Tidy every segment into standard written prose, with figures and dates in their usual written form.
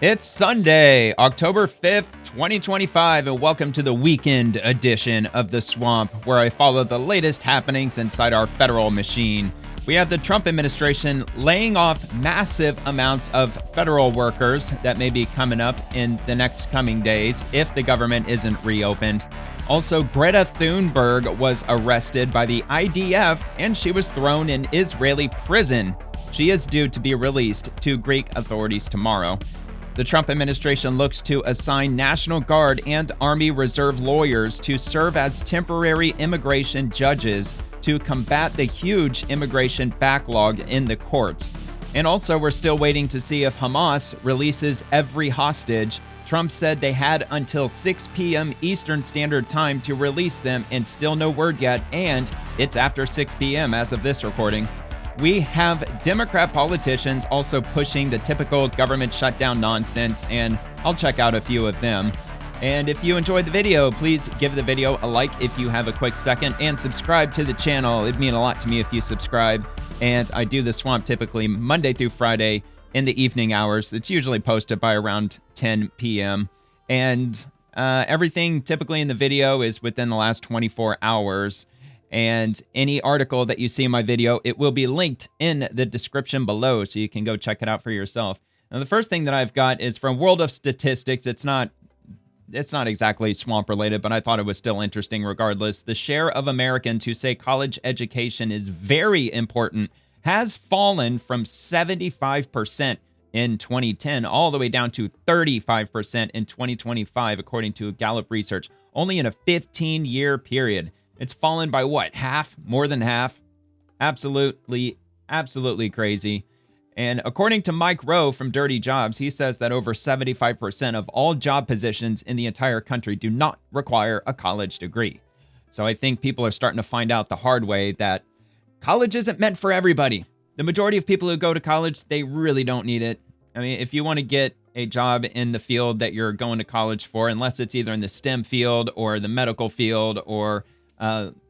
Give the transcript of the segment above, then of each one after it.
It's Sunday, October 5th, 2025, and welcome to the weekend edition of The Swamp, where I follow the latest happenings inside our federal machine. We have the Trump administration laying off massive amounts of federal workers that may be coming up in the next coming days if the government isn't reopened. Also, Greta Thunberg was arrested by the IDF and she was thrown in Israeli prison. She is due to be released to Greek authorities tomorrow. The Trump administration looks to assign National Guard and Army Reserve lawyers to serve as temporary immigration judges to combat the huge immigration backlog in the courts. And also, we're still waiting to see if Hamas releases every hostage. Trump said they had until 6 p.m. Eastern Standard Time to release them, and still no word yet, and it's after 6 p.m. as of this recording. We have Democrat politicians also pushing the typical government shutdown nonsense, and I'll check out a few of them. And if you enjoyed the video, please give the video a like if you have a quick second, and subscribe to the channel. It'd mean a lot to me if you subscribe. And I do the Swamp typically Monday through Friday in the evening hours. It's usually posted by around 10 p.m. And everything typically in the video is within the last 24 hours. And any article that you see in my video, it will be linked in the description below, so you can go check it out for yourself. Now, the first thing that I've got is from World of Statistics. It's not exactly swamp related, but I thought it was still interesting regardless. The share of Americans who say college education is very important has fallen from 75% in 2010 all the way down to 35% in 2025, according to Gallup research, only in a 15-year period. It's fallen by what? Half? More than half? Absolutely crazy. And according to Mike Rowe from Dirty Jobs, he says that over 75% of all job positions in the entire country do not require a college degree. So I think people are starting to find out the hard way that college isn't meant for everybody. The majority of people who go to college, they really don't need it. I mean, if you want to get a job in the field that you're going to college for, unless it's either in the STEM field or the medical field or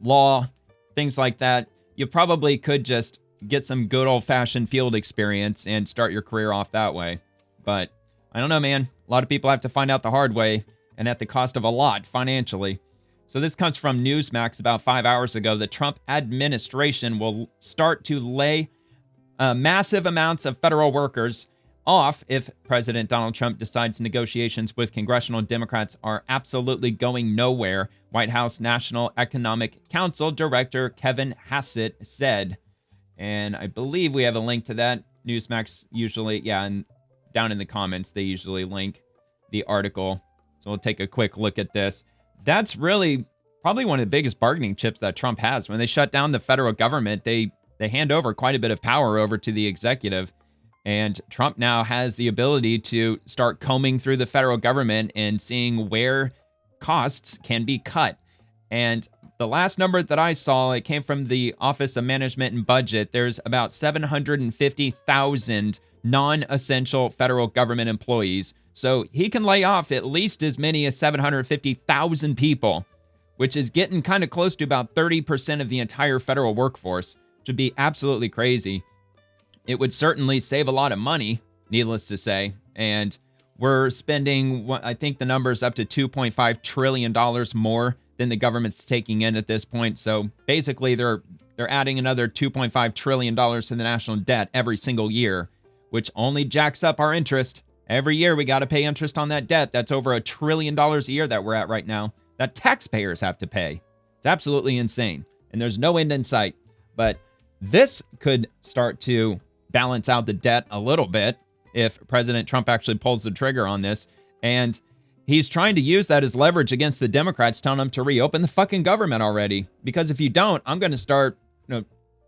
law, things like that, you probably could just get some good old-fashioned field experience and start your career off that way. But I don't know, man. A lot of people have to find out the hard way, and at the cost of a lot financially. So this comes from Newsmax about 5 hours ago. The Trump administration will start to lay massive amounts of federal workers off if President Donald Trump decides negotiations with congressional Democrats are absolutely going nowhere, White House National Economic Council Director Kevin Hassett said. And I believe we have a link to that. Newsmax usually, and down in the comments, they usually link the article. So we'll take a quick look at this. That's really probably one of the biggest bargaining chips that Trump has. When they shut down the federal government, they hand over quite a bit of power over to the executive. And Trump now has the ability to start combing through the federal government and seeing where costs can be cut. And the last number that I saw, it came from the Office of Management and Budget. There's about 750,000 non-essential federal government employees. So he can lay off at least as many as 750,000 people, which is getting kind of close to about 30% of the entire federal workforce, which would be absolutely crazy. It would certainly save a lot of money, needless to say. And we're spending, I think the number's up to $2.5 trillion more than the government's taking in at this point. So basically, they're adding another $2.5 trillion to the national debt every single year, which only jacks up our interest. Every year, we got to pay interest on that debt. That's over $1 trillion a year that we're at right now, that taxpayers have to pay. It's absolutely insane. And there's no end in sight. But this could start to balance out the debt a little bit if President Trump actually pulls the trigger on this. And he's trying to use that as leverage against the Democrats, telling them to reopen the fucking government already. Because if you don't, I'm going to start,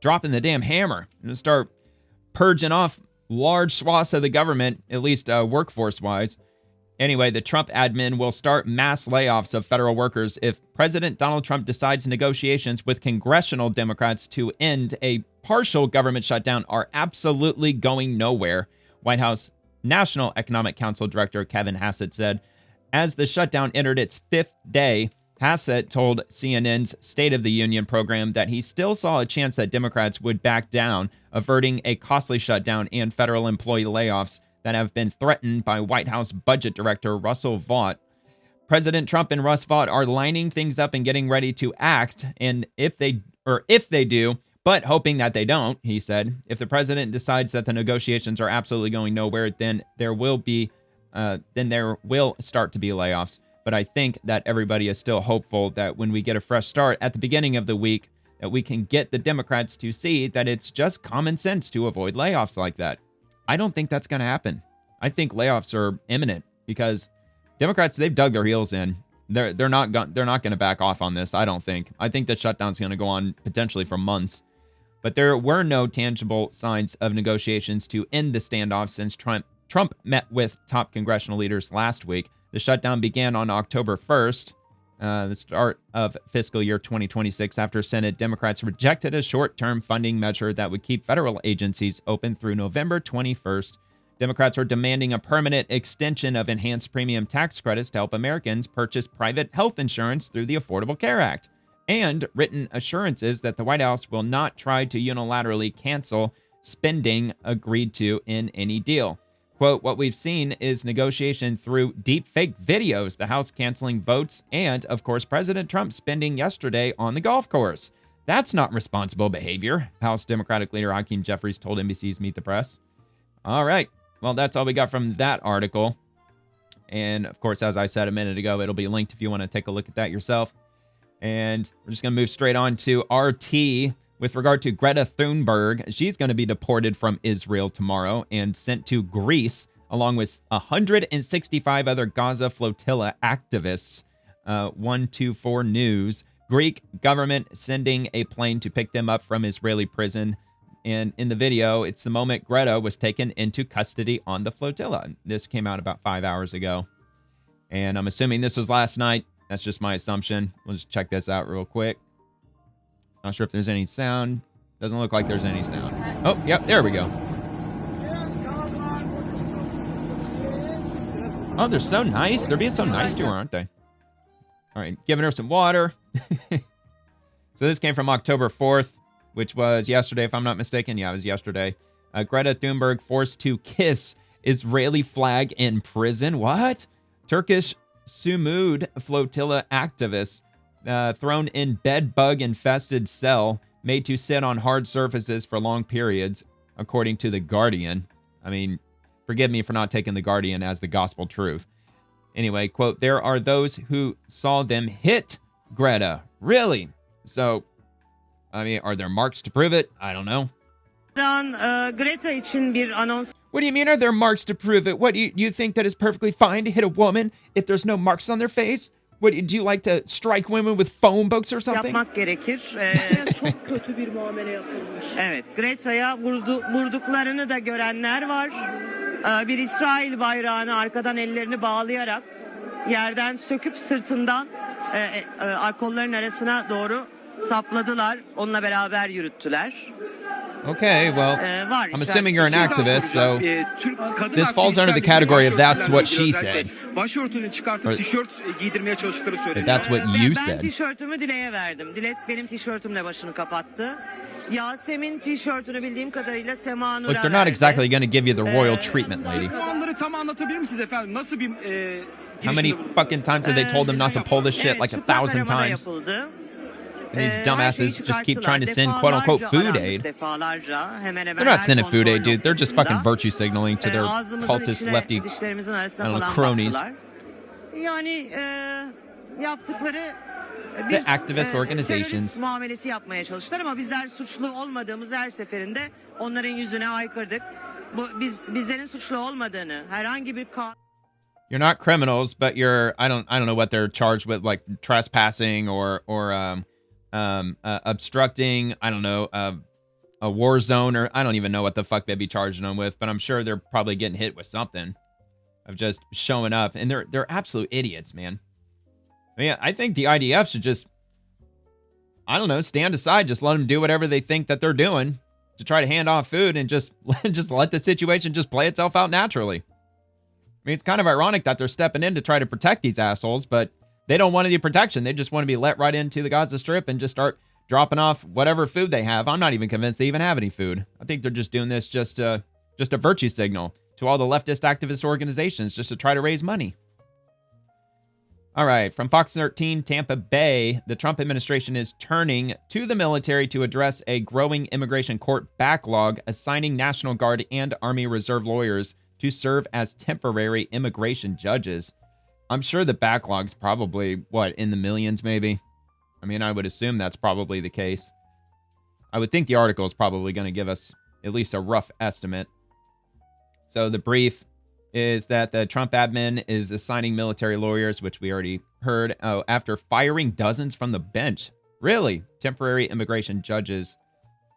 dropping the damn hammer. I'm going to start purging off large swaths of the government, at least workforce-wise. Anyway, the Trump admin will start mass layoffs of federal workers if President Donald Trump decides negotiations with congressional Democrats to end a partial government shutdown are absolutely going nowhere, White House National Economic Council Director Kevin Hassett said. As the shutdown entered its fifth day, Hassett told CNN's State of the Union program that he still saw a chance that Democrats would back down, averting a costly shutdown and federal employee layoffs that have been threatened by White House Budget Director Russell Vought. President Trump and Russ Vought are lining things up and getting ready to act, and if they do, but hoping that they don't, he said, if the president decides that the negotiations are absolutely going nowhere, then there will start to be layoffs. But I think that everybody is still hopeful that when we get a fresh start at the beginning of the week, that we can get the Democrats to see that it's just common sense to avoid layoffs like that. I don't think that's going to happen. I think layoffs are imminent because Democrats, they've dug their heels in. They're not going to back off on this, I don't think. I think the shutdown's going to go on potentially for months. But there were no tangible signs of negotiations to end the standoff since Trump met with top congressional leaders last week. The shutdown began on October 1st, the start of fiscal year 2026, after Senate Democrats rejected a short-term funding measure that would keep federal agencies open through November 21st. Democrats are demanding a permanent extension of enhanced premium tax credits to help Americans purchase private health insurance through the Affordable Care Act, and written assurances that the White House will not try to unilaterally cancel spending agreed to in any deal. Quote, what we've seen is negotiation through deep fake videos, the House canceling votes, and, of course, President Trump spending yesterday on the golf course. That's not responsible behavior, House Democratic leader Hakeem Jeffries told NBC's Meet the Press. All right. Well, that's all we got from that article. And, of course, as I said a minute ago, it'll be linked if you want to take a look at that yourself. And we're just going to move straight on to RT. With regard to Greta Thunberg, she's going to be deported from Israel tomorrow and sent to Greece, along with 165 other Gaza flotilla activists. 124 News. Greek government sending a plane to pick them up from Israeli prison. And in the video, it's the moment Greta was taken into custody on the flotilla. This came out about 5 hours ago. And I'm assuming this was last night. That's just my assumption. We'll just check this out real quick. Not sure if there's any sound. Doesn't look like there's any sound. Oh, yep, there we go. Oh, they're so nice. They're being so nice to her, aren't they? All right, giving her some water. So this came from October 4th, which was yesterday, if I'm not mistaken. Yeah, it was yesterday. Greta Thunberg forced to kiss Israeli flag in prison. What? Turkish Sumud flotilla activists thrown in bed-bug-infested cell, made to sit on hard surfaces for long periods, according to The Guardian. I mean, forgive me for not taking The Guardian as the gospel truth. Anyway, quote, there are those who saw them hit Greta. Really? So, I mean, are there marks to prove it? I don't know. What do you mean, are there marks to prove it? What, you think that it's perfectly fine to hit a woman if there's no marks on their face? What, do you like to strike women with phone books or something? Yapmak gerekir. Çok kötü bir muamele yapılmış. Evet, Greta'ya vurduklarını da görenler var. Bir İsrail bayrağını arkadan ellerini bağlayarak yerden söküp sırtından kolların arasına doğru sapladılar. Onunla beraber yürüttüler. Okay, well, I'm assuming you're an activist, so this falls under the category of that's what she said. But that's what you said. Ben tişörtümü Dile'ye verdim. Dile benim tişörtümle başını kapattı. Yasemin tişörtünü bildiğim kadarıyla Sema Nur'a Look, they're not exactly going to give you the royal treatment, lady. How many fucking times have they told them not to pull this shit? Like 1,000 times. And these dumbasses just keep trying to send quote-unquote food aid. They're not sending food aid, dude. They're just fucking virtue signaling to their cultist lefty, I don't know, cronies. The activist organizations. Muamelesi yapmaya çalıştılar ama bizler suçlu olmadığımız her seferinde onların yüzüne haykırdık. Bizlerin suçlu olmadığını herhangi bir You're not criminals, but you're I don't know what they're charged with, like trespassing or obstructing, I don't know, a war zone, or I don't even know what the fuck they'd be charging them with, but I'm sure they're probably getting hit with something of just showing up, and they're absolute idiots, man. I mean, I think the IDF should just, I don't know, stand aside, just let them do whatever they think that they're doing to try to hand off food and just let the situation just play itself out naturally. I mean, it's kind of ironic that they're stepping in to try to protect these assholes, but they don't want any protection. They just want to be let right into the Gaza Strip and just start dropping off whatever food they have. I'm not even convinced they even have any food. I think they're just doing this just a virtue signal. to all the leftist activist organizations just to try to raise money. All right, from Fox 13, Tampa Bay, the Trump administration is turning to the military to address a growing immigration court backlog, assigning National Guard and Army Reserve lawyers to serve as temporary immigration judges. I'm sure the backlog's probably, in the millions maybe? I mean, I would assume that's probably the case. I would think the article is probably going to give us at least a rough estimate. So the brief is that the Trump admin is assigning military lawyers, which we already heard, after firing dozens from the bench. Really? Temporary immigration judges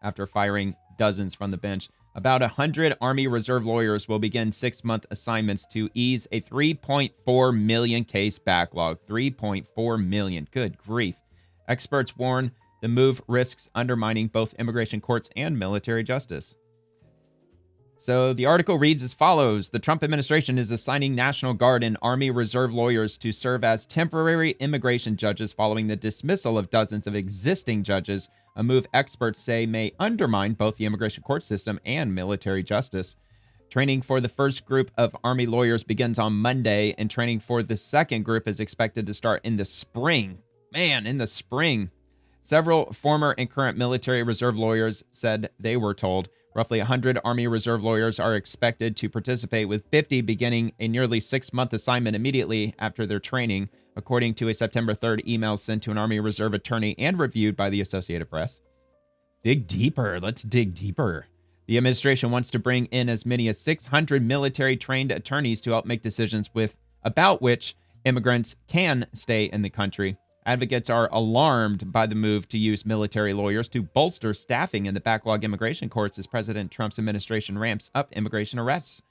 after firing dozens from the bench. About 100 Army Reserve lawyers will begin 6-month assignments to ease a 3.4 million case backlog. 3.4 million. Good grief. Experts warn the move risks undermining both immigration courts and military justice. So the article reads as follows. The Trump administration is assigning National Guard and Army Reserve lawyers to serve as temporary immigration judges following the dismissal of dozens of existing judges, a move experts say may undermine both the immigration court system and military justice. Training for the first group of Army lawyers begins on Monday, and training for the second group is expected to start in the spring. Man, in the spring. Several former and current military reserve lawyers said they were told. Roughly 100 Army Reserve lawyers are expected to participate, with 50 beginning a nearly 6-month assignment immediately after their training, according to a September 3rd email sent to an Army Reserve attorney and reviewed by the Associated Press. Dig deeper. Let's dig deeper. The administration wants to bring in as many as 600 military-trained attorneys to help make decisions about which immigrants can stay in the country. Advocates are alarmed by the move to use military lawyers to bolster staffing in the backlog immigration courts as President Trump's administration ramps up immigration arrests.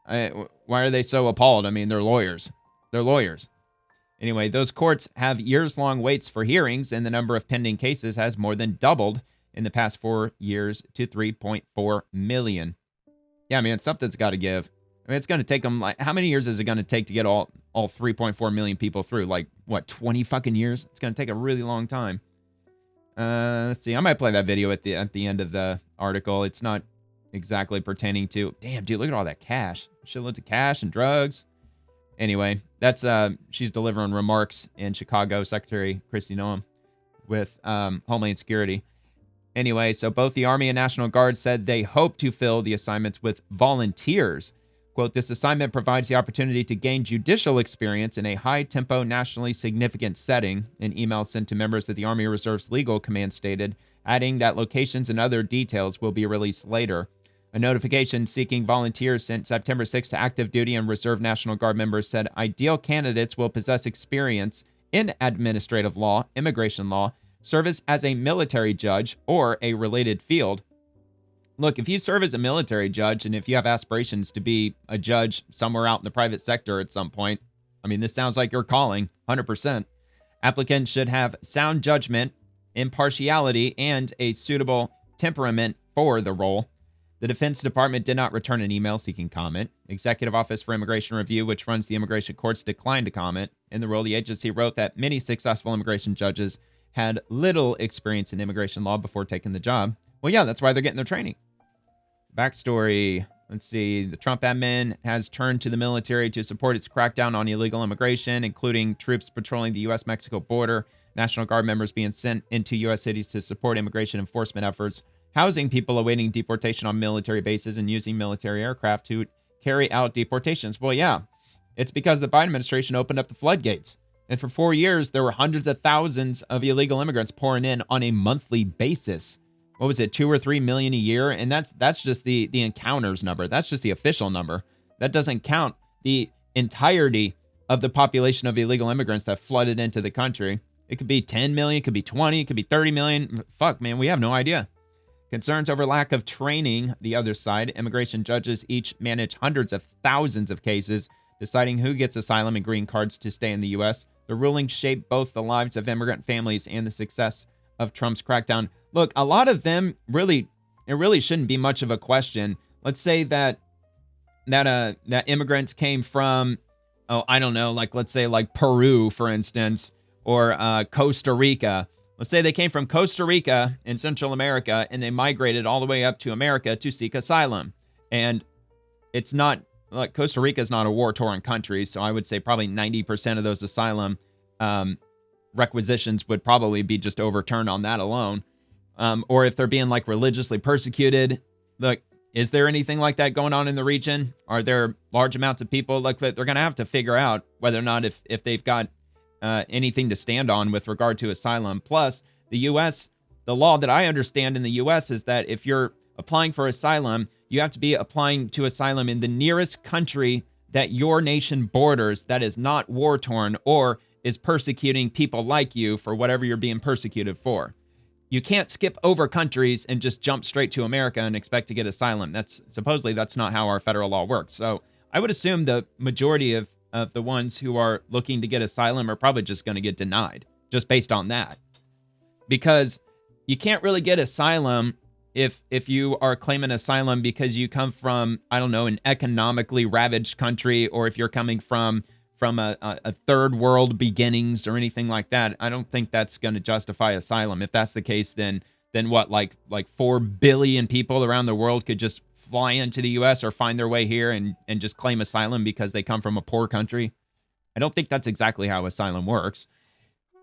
Why are they so appalled? I mean, they're lawyers. They're lawyers. Anyway, those courts have years-long waits for hearings, and the number of pending cases has more than doubled in the past 4 years to 3.4 million. Yeah, I mean, something's got to give. I mean, it's going to take them, how many years is it going to take to get all 3.4 million people through? 20 fucking years? It's going to take a really long time. Let's see. I might play that video at the end of the article. It's not exactly pertaining to... Damn, dude, look at all that cash. Shitloads of cash and drugs. Anyway, that's she's delivering remarks in Chicago, Secretary Kristi Noem, with Homeland Security. Anyway, so both the Army and National Guard said they hope to fill the assignments with volunteers. Quote, this assignment provides the opportunity to gain judicial experience in a high-tempo, nationally significant setting, an email sent to members of the Army Reserve's legal command stated, adding that locations and other details will be released later. A notification seeking volunteers sent September 6 to active duty and Reserve National Guard members said ideal candidates will possess experience in administrative law, immigration law, service as a military judge, or a related field. Look, if you serve as a military judge and if you have aspirations to be a judge somewhere out in the private sector at some point, I mean, this sounds like your calling, 100%. Applicants should have sound judgment, impartiality, and a suitable temperament for the role. The Defense Department did not return an email seeking comment. Executive Office for Immigration Review, which runs the immigration courts, declined to comment. In the rule, the agency wrote that many successful immigration judges had little experience in immigration law before taking the job. Well, yeah, that's why they're getting their training. Backstory. Let's see. The Trump admin has turned to the military to support its crackdown on illegal immigration, including troops patrolling the U.S.-Mexico border, National Guard members being sent into U.S. cities to support immigration enforcement efforts, housing people awaiting deportation on military bases, and using military aircraft to carry out deportations. Well, yeah, it's because the Biden administration opened up the floodgates. And for 4 years, there were hundreds of thousands of illegal immigrants pouring in on a monthly basis. What was it, 2 or 3 million a year? And that's just the encounters number. That's just the official number. That doesn't count the entirety of the population of illegal immigrants that flooded into the country. It could be 10 million, it could be 20, it could be 30 million. Fuck, man, we have no idea. Concerns over lack of training, the other side. Immigration judges each manage hundreds of thousands of cases, deciding who gets asylum and green cards to stay in the U.S. The ruling shaped both the lives of immigrant families and the success of Trump's crackdown. Look, a lot of them it really shouldn't be much of a question. Let's say that immigrants came from, I don't know, let's say Peru, for instance, or Costa Rica. Let's say they came from Costa Rica in Central America and they migrated all the way up to America to seek asylum. And it's not like Costa Rica is not a war-torn country, so I would say probably 90% of those asylum requisitions would probably be just overturned on that alone. Or if they're being like religiously persecuted, like, is there anything like that going on in the region? Are there large amounts of people like that? They're going to have to figure out whether or not if they've got anything to stand on with regard to asylum. Plus, the U.S., the law that I understand in the U.S. is that if you're applying for asylum, you have to be applying to asylum in the nearest country that your nation borders that is not war-torn or is persecuting people like you for whatever you're being persecuted for. You can't skip over countries and just jump straight to America and expect to get asylum. Supposedly that's not how our federal law works. So I would assume the majority of the ones who are looking to get asylum are probably just going to get denied just based on that. Because you can't really get asylum if you are claiming asylum because you come from, I don't know, an economically ravaged country, or if you're coming from a third world beginnings or anything like that. I don't think that's going to justify asylum. If that's the case, then what, like 4 billion people around the world could just fly into the U.S. or find their way here and just claim asylum because they come from a poor country? I don't think that's exactly how asylum works.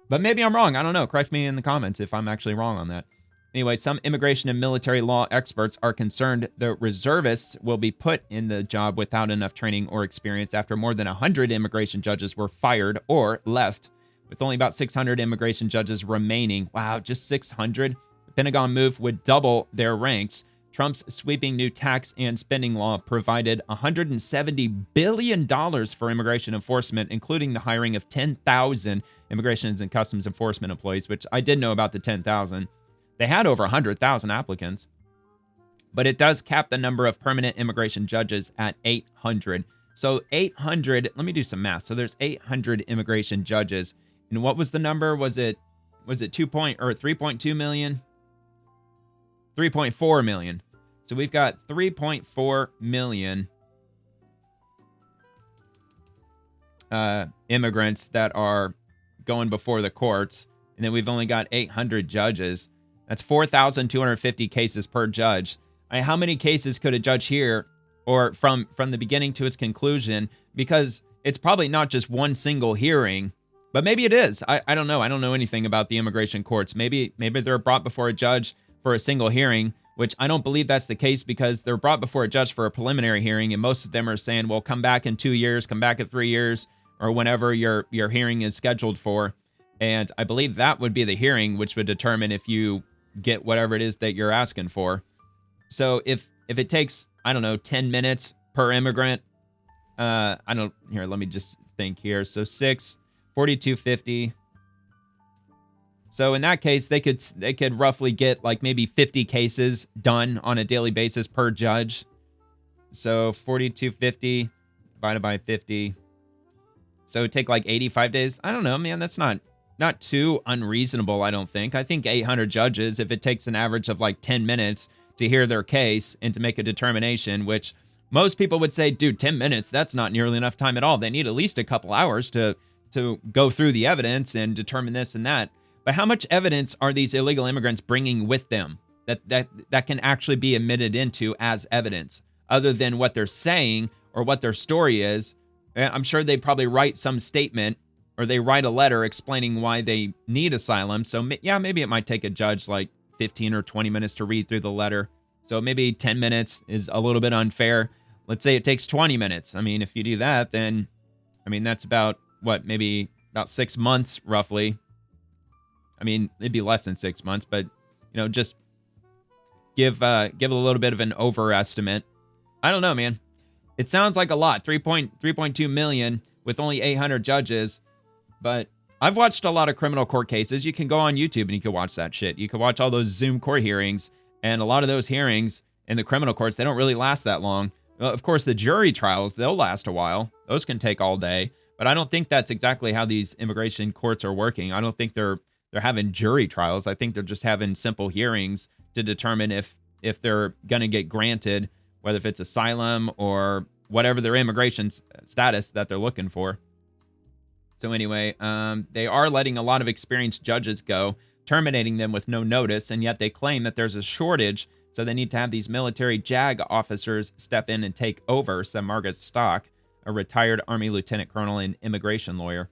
But maybe I'm wrong. I don't know. Correct me in the comments if I'm actually wrong on that. Anyway, some immigration and military law experts are concerned the reservists will be put in the job without enough training or experience after more than 100 immigration judges were fired or left, with only about 600 immigration judges remaining. Wow, just 600? The Pentagon move would double their ranks. Trump's sweeping new tax and spending law provided $170 billion for immigration enforcement, including the hiring of 10,000 immigration and customs enforcement employees, which I did know about the 10,000. They had over 100,000 applicants, but it does cap the number of permanent immigration judges at 800. So 800, let me do some math. So there's 800 immigration judges. And what was the number? Was it 3.2 million? 3.4 million. So we've got 3.4 million immigrants that are going before the courts. And then we've only got 800 judges. That's 4,250 cases per judge. How many cases could a judge hear, or from the beginning to its conclusion? Because it's probably not just one single hearing, but maybe it is. I don't know. I don't know anything about the immigration courts. Maybe they're brought before a judge for a single hearing, which I don't believe that's the case, because they're brought before a judge for a preliminary hearing, and most of them are saying, well, come back in 2 years, come back in 3 years, or whenever your hearing is scheduled for. And I believe that would be the hearing, which would determine if you get whatever it is that you're asking for. So if it takes, I don't know, 10 minutes per immigrant, here, let me just think here. So 4250. So in that case, they could roughly get like maybe 50 cases done on a daily basis per judge. So 4250 divided by 50. So it'd take like 85 days. I don't know, man. That's not too unreasonable, I don't think. I think 800 judges, if it takes an average of like 10 minutes to hear their case and to make a determination, which most people would say, dude, 10 minutes, that's not nearly enough time at all. They need at least a couple hours to go through the evidence and determine this and that. But how much evidence are these illegal immigrants bringing with them that can actually be admitted into as evidence, other than what they're saying or what their story is? I'm sure they probably write some statement, or they write a letter explaining why they need asylum. So yeah, maybe it might take a judge like 15 or 20 minutes to read through the letter. So maybe 10 minutes is a little bit unfair. Let's say it takes 20 minutes. I mean, if you do that, then, I mean, that's about, maybe about 6 months, roughly. I mean, it'd be less than 6 months, but, just give a little bit of an overestimate. I don't know, man. It sounds like a lot, 3.2 million with only 800 judges. But I've watched a lot of criminal court cases. You can go on YouTube and you can watch that shit. You can watch all those Zoom court hearings. And a lot of those hearings in the criminal courts, they don't really last that long. Well, of course, the jury trials, they'll last a while. Those can take all day. But I don't think that's exactly how these immigration courts are working. I don't think they're having jury trials. I think they're just having simple hearings to determine if they're going to get granted, whether if it's asylum or whatever their immigration status that they're looking for. So anyway, they are letting a lot of experienced judges go, terminating them with no notice, and yet they claim that there's a shortage So they need to have these military JAG officers step in and take over, said Margaret Stock, a retired Army lieutenant colonel and immigration lawyer.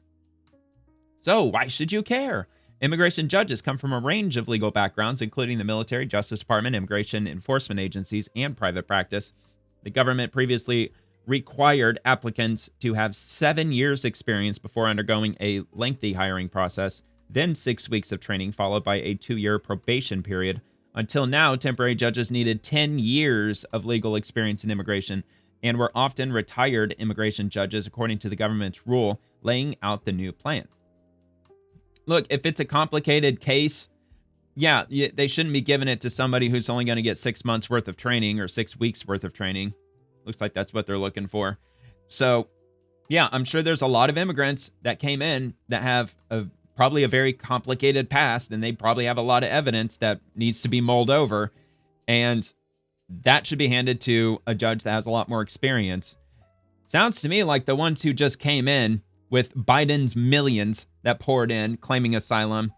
So why should you care? Immigration judges come from a range of legal backgrounds, including the military, Justice Department, immigration enforcement agencies, and private practice. The government previously required applicants to have 7 years experience before undergoing a lengthy hiring process, then 6 weeks of training, followed by a 2-year probation period. Until now, temporary judges needed 10 years of legal experience in immigration and were often retired immigration judges, according to the government's rule, laying out the new plan. Look, if it's a complicated case, yeah, they shouldn't be giving it to somebody who's only going to get 6 months worth of training or 6 weeks worth of training. Looks like that's what they're looking for. So, yeah, I'm sure there's a lot of immigrants that came in that have probably a very complicated past, and they probably have a lot of evidence that needs to be mulled over. And that should be handed to a judge that has a lot more experience. Sounds to me like the ones who just came in with Biden's millions that poured in, claiming asylum,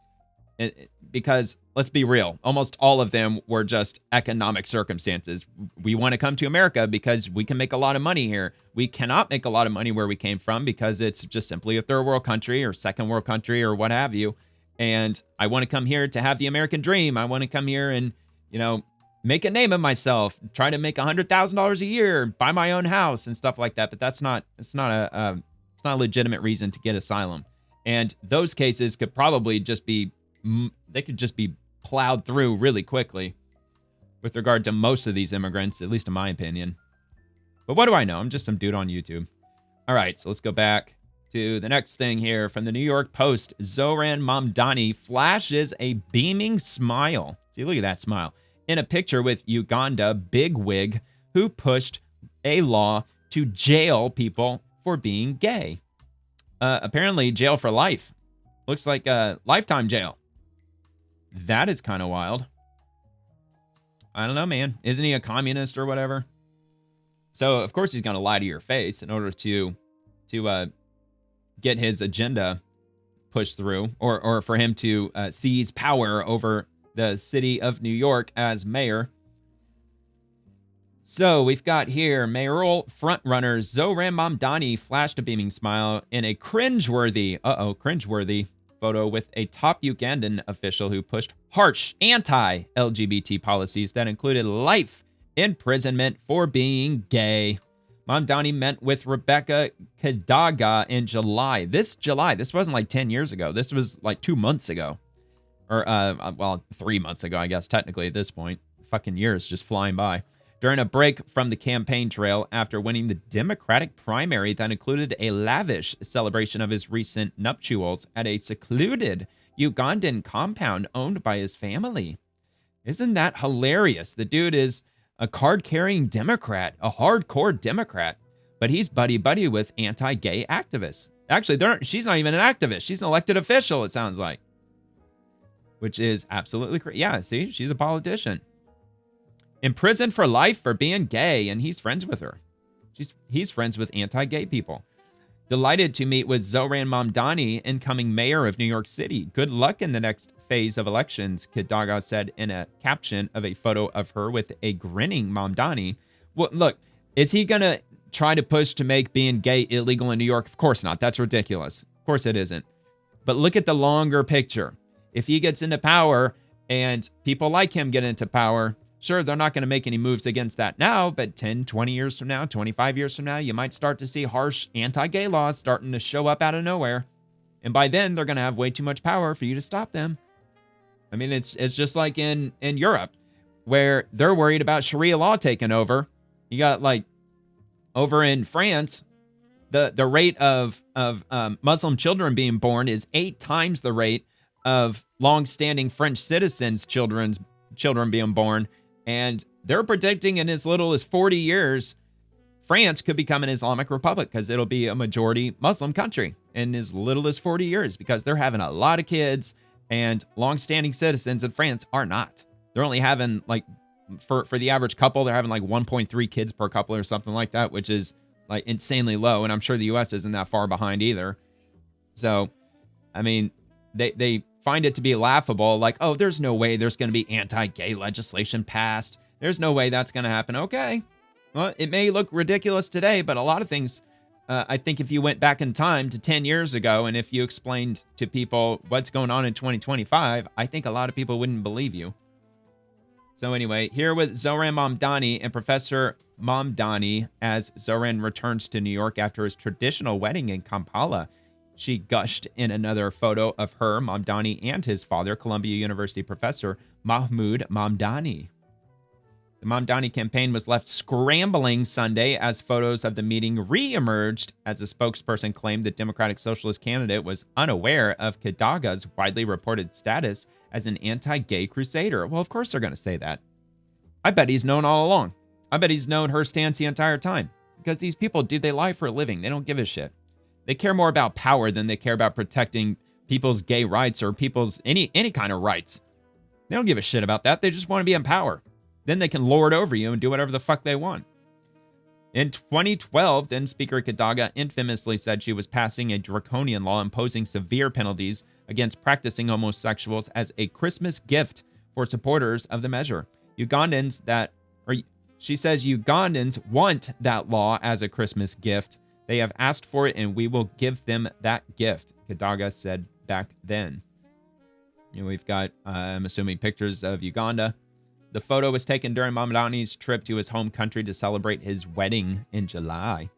because let's be real, almost all of them were just economic circumstances. We want to come to America because we can make a lot of money here. We cannot make a lot of money where we came from because it's just simply a third world country or second world country or what have you. And I want to come here to have the American dream. I want to come here and, make a name of myself, try to make $100,000 a year, buy my own house and stuff like that. But it's not a legitimate reason to get asylum. And those cases could probably just be plowed through really quickly with regard to most of these immigrants, at least in my opinion. But what do I know? I'm just some dude on YouTube. All right, so let's go back to the next thing here from the New York Post. Zohran Mamdani flashes a beaming smile. See, look at that smile. In a picture with Uganda bigwig who pushed a law to jail people for being gay. Apparently jail for life. Looks like a lifetime jail. That is kind of wild. I don't know, man. Isn't he a communist or whatever? So, of course, he's going to lie to your face in order to get his agenda pushed through, or for him to seize power over the city of New York as mayor. So we've got here mayoral frontrunner Zohran Mamdani flashed a beaming smile in a cringeworthy photo with a top Ugandan official who pushed harsh anti-LGBT policies that included life imprisonment for being gay. Mamdani met with Rebecca Kadaga in July. This wasn't like 10 years ago. This was like 2 months ago. Or, 3 months ago, I guess, technically at this point. Fucking years just flying by. During a break from the campaign trail after winning the Democratic primary that included a lavish celebration of his recent nuptials at a secluded Ugandan compound owned by his family. Isn't that hilarious? The dude is a card-carrying Democrat, a hardcore Democrat, but he's buddy-buddy with anti-gay activists. Actually, she's not even an activist. She's an elected official, it sounds like. Which is absolutely crazy. Yeah, see, she's a politician. Imprisoned for life for being gay, and he's friends with her. He's friends with anti-gay people. Delighted to meet with Zohran Mamdani, incoming mayor of New York City. Good luck in the next phase of elections, Kadaga said in a caption of a photo of her with a grinning Mamdani. Well, look, is he going to try to push to make being gay illegal in New York? Of course not. That's ridiculous. Of course it isn't. But look at the longer picture. If he gets into power and people like him get into power, sure, they're not going to make any moves against that now, but 10, 20 years from now, 25 years from now, you might start to see harsh anti-gay laws starting to show up out of nowhere. And by then, they're going to have way too much power for you to stop them. I mean, it's just like in Europe, where they're worried about Sharia law taking over. You got, like, over in France, the rate of Muslim children being born is 8 times the rate of long-standing French citizens' children being born. And they're predicting in as little as 40 years, France could become an Islamic republic because it'll be a majority Muslim country in as little as 40 years because they're having a lot of kids, and long-standing citizens in France are not. They're only having, like, for the average couple, they're having like 1.3 kids per couple or something like that, which is like insanely low. And I'm sure the U.S. isn't that far behind either. So, I mean, they find it to be laughable, like, oh, there's no way there's going to be anti-gay legislation passed. There's no way that's going to happen. Okay. Well, it may look ridiculous today, but a lot of things, I think if you went back in time to 10 years ago and if you explained to people what's going on in 2025, I think a lot of people wouldn't believe you. So anyway, here with Zoran Mamdani and Professor Mamdani as Zoran returns to New York after his traditional wedding in Kampala. She gushed in another photo of her, Mamdani, and his father, Columbia University professor Mahmoud Mamdani. The Mamdani campaign was left scrambling Sunday as photos of the meeting re-emerged as a spokesperson claimed the Democratic Socialist candidate was unaware of Kadaga's widely reported status as an anti-gay crusader. Well, of course they're going to say that. I bet he's known all along. I bet he's known her stance the entire time. Because these people, dude, they lie for a living. They don't give a shit. They care more about power than they care about protecting people's gay rights or people's any kind of rights. They don't give a shit about that. They just want to be in power. Then they can lord over you and do whatever the fuck they want. In 2012, then Speaker Kadaga infamously said she was passing a draconian law imposing severe penalties against practicing homosexuals as a Christmas gift for supporters of the measure. She says Ugandans want that law as a Christmas gift. They have asked for it and we will give them that gift, Kadaga said back then. We've got, I'm assuming, pictures of Uganda. The photo was taken during Mamdani's trip to his home country to celebrate his wedding in July.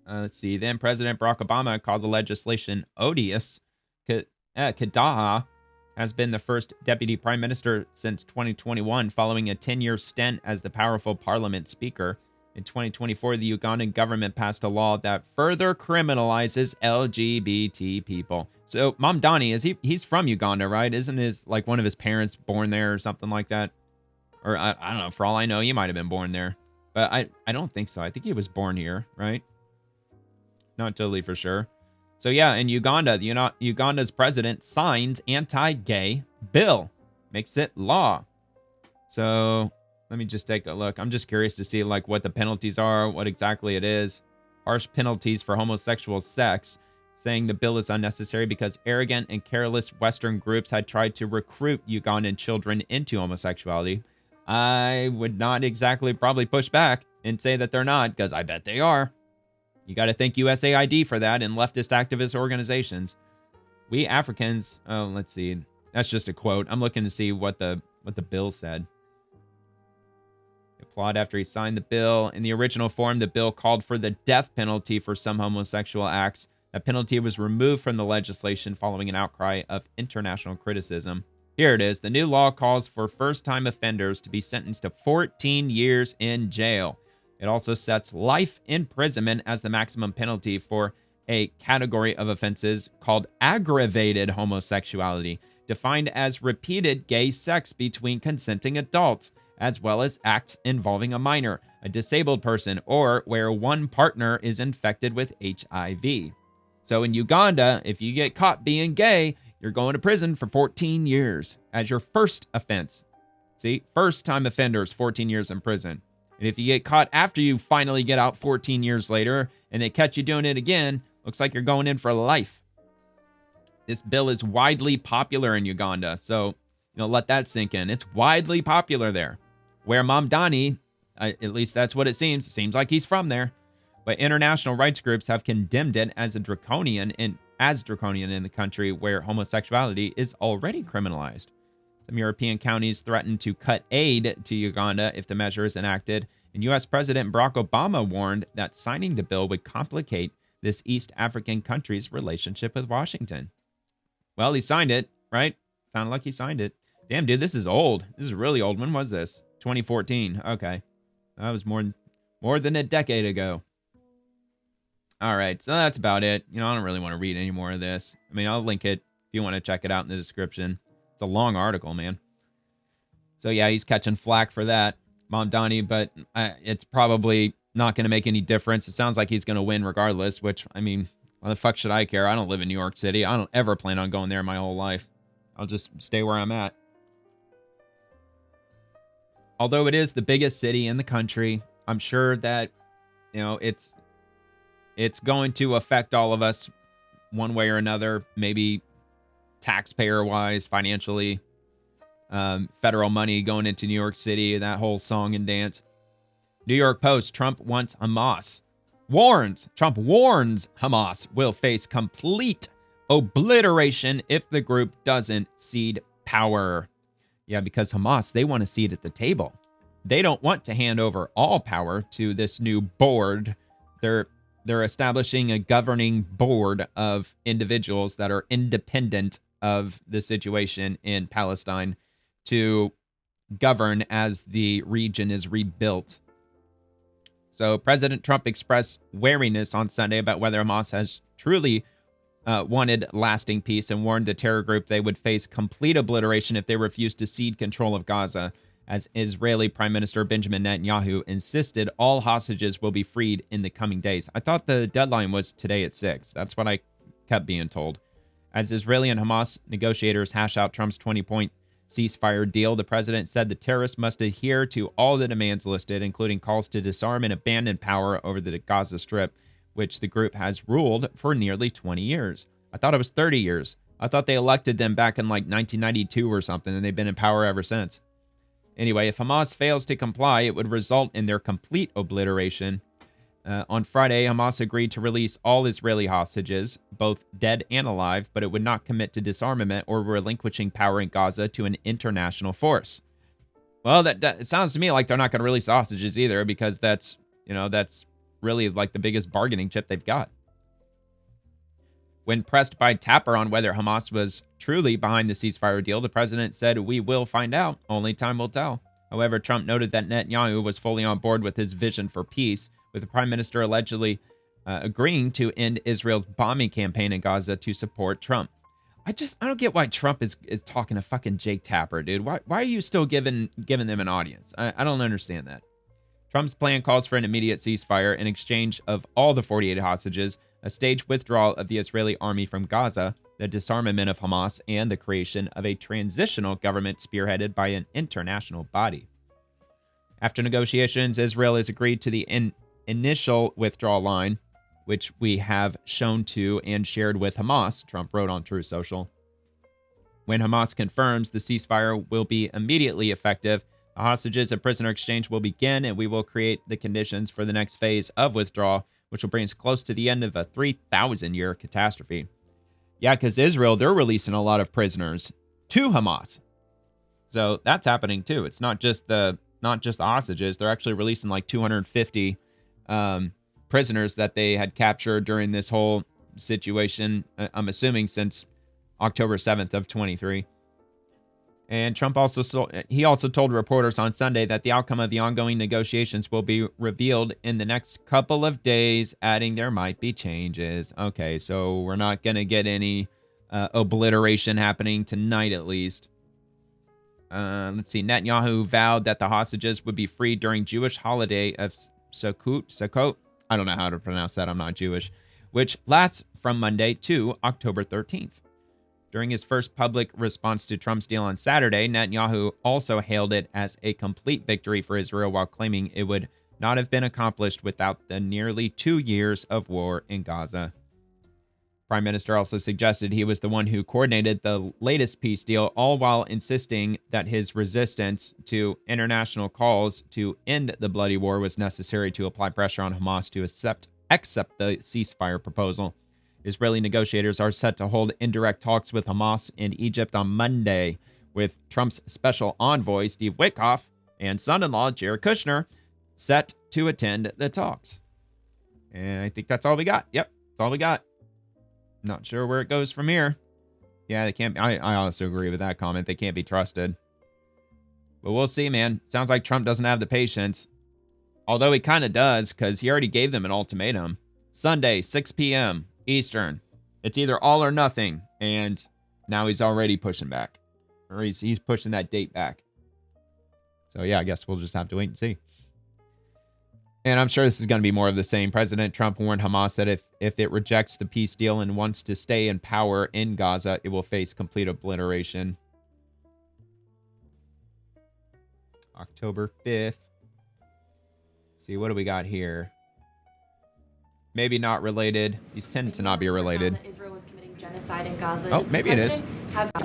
Let's see. Then President Barack Obama called the legislation odious. Kadaha has been the first deputy prime minister since 2021, following a 10-year stint as the powerful parliament speaker. In 2024, the Ugandan government passed a law that further criminalizes LGBT people. So Mamdani, he's from Uganda, right? Isn't one of his parents born there or something like that? Or I don't know. For all I know, he might have been born there. But I don't think so. I think he was born here, right? Not totally for sure. So yeah, in Uganda, Uganda's president signs anti-gay bill. Makes it law. So let me just take a look. I'm just curious to see what the penalties are, what exactly it is. Harsh penalties for homosexual sex, saying the bill is unnecessary because arrogant and careless Western groups had tried to recruit Ugandan children into homosexuality. I would not exactly probably push back and say that they're not, because I bet they are. You got to thank USAID for that and leftist activist organizations. We Africans, let's see. That's just a quote. I'm looking to see what the bill said. Applaud after he signed the bill. In the original form, the bill called for the death penalty for some homosexual acts. That penalty was removed from the legislation following an outcry of international criticism. Here it is. The new law calls for first-time offenders to be sentenced to 14 years in jail. It also sets life imprisonment as the maximum penalty for a category of offenses called aggravated homosexuality, defined as repeated gay sex between consenting adults, as well as acts involving a minor, a disabled person, or where one partner is infected with HIV. So in Uganda, if you get caught being gay, you're going to prison for 14 years as your first offense. See, first-time offenders, 14 years in prison. And if you get caught after you finally get out 14 years later and they catch you doing it again, looks like you're going in for life. This bill is widely popular in Uganda, so let that sink in. It's widely popular there. Where Mamdani, at least that's what it seems like he's from there. But international rights groups have condemned it as draconian in the country where homosexuality is already criminalized. Some European counties threatened to cut aid to Uganda if the measure is enacted, and U.S. President Barack Obama warned that signing the bill would complicate this East African country's relationship with Washington. Well, he signed it, right? Sounded like he signed it. Damn, dude, this is old. This is really old. When was this? 2014. Okay. That was more than a decade ago. All right, so that's about it. I don't really want to read any more of this. I mean, I'll link it if you want to check it out in the description. It's a long article, man. So yeah, he's catching flack for that, Mamdani, but it's probably not going to make any difference. It sounds like he's going to win regardless, which, I mean, why the fuck should I care? I don't live in New York City. I don't ever plan on going there my whole life. I'll just stay where I'm at. Although it is the biggest city in the country, I'm sure that, it's going to affect all of us one way or another, maybe taxpayer-wise, financially. federal money going into New York City, that whole song and dance. New York Post, Trump wants Hamas. Trump warns Hamas will face complete obliteration if the group doesn't cede power. Yeah, because Hamas, they want a seat at the table. They don't want to hand over all power to this new board. They're establishing a governing board of individuals that are independent of the situation in Palestine to govern as the region is rebuilt. So President Trump expressed wariness on Sunday about whether Hamas has truly wanted lasting peace and warned the terror group they would face complete obliteration if they refused to cede control of Gaza, as Israeli Prime Minister Benjamin Netanyahu insisted all hostages will be freed in the coming days. I thought the deadline was today at 6. That's what I kept being told. As Israeli and Hamas negotiators hash out Trump's 20-point ceasefire deal, the president said the terrorists must adhere to all the demands listed, including calls to disarm and abandon power over the Gaza Strip, which the group has ruled for nearly 20 years. I thought it was 30 years. I thought they elected them back in like 1992 or something, and they've been in power ever since. Anyway, if Hamas fails to comply, it would result in their complete obliteration. On Friday, Hamas agreed to release all Israeli hostages, both dead and alive, but it would not commit to disarmament or relinquishing power in Gaza to an international force. Well, it sounds to me like they're not going to release hostages either, because that's really like the biggest bargaining chip they've got. When pressed by Tapper on whether Hamas was truly behind the ceasefire deal, the president said, "We will find out. Only time will tell." However, Trump noted that Netanyahu was fully on board with his vision for peace, with the prime minister allegedly agreeing to end Israel's bombing campaign in Gaza to support Trump. I don't get why Trump is talking to fucking Jake Tapper, dude. Why are you still giving them an audience? I don't understand that. Trump's plan calls for an immediate ceasefire in exchange of all the 48 hostages, a staged withdrawal of the Israeli army from Gaza, the disarmament of Hamas, and the creation of a transitional government spearheaded by an international body. After negotiations, Israel has agreed to the initial withdrawal line, which we have shown to and shared with Hamas, Trump wrote on Truth Social. When Hamas confirms the ceasefire will be immediately effective, the hostages and prisoner exchange will begin, and we will create the conditions for the next phase of withdrawal, which will bring us close to the end of a 3,000-year catastrophe. Yeah, because Israel, they're releasing a lot of prisoners to Hamas. So that's happening too. It's not just the hostages. They're actually releasing like 250 prisoners that they had captured during this whole situation, I'm assuming since October 7th of 23. And Trump also told reporters on Sunday that the outcome of the ongoing negotiations will be revealed in the next couple of days, adding there might be changes. Okay, so we're not going to get any obliteration happening tonight, at least. Let's see. Netanyahu vowed that the hostages would be freed during Jewish holiday of Sukkot. I don't know how to pronounce that. I'm not Jewish. Which lasts from Monday to October 13th. During his first public response to Trump's deal on Saturday, Netanyahu also hailed it as a complete victory for Israel while claiming it would not have been accomplished without the nearly 2 years of war in Gaza. Prime Minister also suggested he was the one who coordinated the latest peace deal, all while insisting that his resistance to international calls to end the bloody war was necessary to apply pressure on Hamas to accept the ceasefire proposal. Israeli negotiators are set to hold indirect talks with Hamas and Egypt on Monday, with Trump's special envoy, Steve Witkoff, and son-in-law, Jared Kushner, set to attend the talks. And I think that's all we got. Yep, that's all we got. Not sure where it goes from here. Yeah, they can't. I also agree with that comment. They can't be trusted. But we'll see, man. Sounds like Trump doesn't have the patience. Although he kind of does, because he already gave them an ultimatum. Sunday, 6 p.m. Eastern. It's either all or nothing. And now he's already pushing back. Or he's pushing that date back. So yeah, I guess we'll just have to wait and see. And I'm sure this is going to be more of the same. President Trump warned Hamas that if it rejects the peace deal and wants to stay in power in Gaza, it will face complete obliteration. October 5th. See, what do we got here? Maybe not related. These tend to not be related. Israel was committing genocide in Gaza. Oh, maybe it is.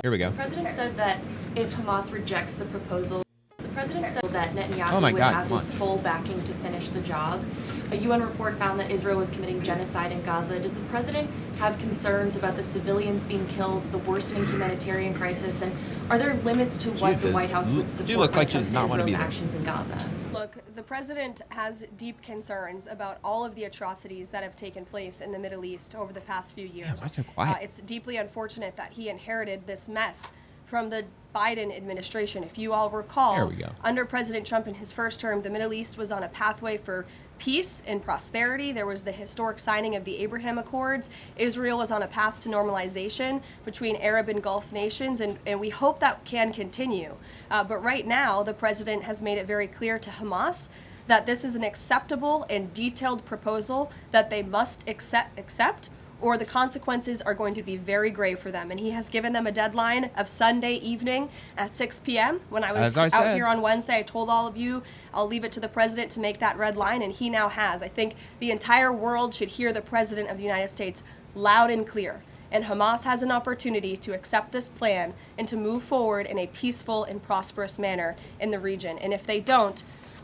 Here we go. The president said that if Hamas rejects the proposal, the president said that Netanyahu would God, have his full backing to finish the job. A UN report found that Israel was committing genocide in Gaza. Does the president have concerns about the civilians being killed, the worsening humanitarian crisis, and are there limits to what the White House would support when it comes to Israel's actions in Gaza? Look, the president has deep concerns about all of the atrocities that have taken place in the Middle East over the past few years. Why so quiet? It's deeply unfortunate that he inherited this mess from the Biden administration. If you all recall, there we go. Under President Trump in his first term, the Middle East was on a pathway for peace and prosperity. There was the historic signing of the Abraham Accords. Israel was on a path to normalization between Arab and Gulf nations, and we hope that can continue. But right now, the president has made it very clear to Hamas that this is an acceptable and detailed proposal that they must accept, or the consequences are going to be very grave for them. And he has given them a deadline of Sunday evening at 6 p.m. When I was out here on Wednesday, I told all of you, I'll leave it to the president to make that red line, and he now has. I think the entire world should hear the president of the United States loud and clear. And Hamas has an opportunity to accept this plan and to move forward in a peaceful and prosperous manner in the region. And if they don't,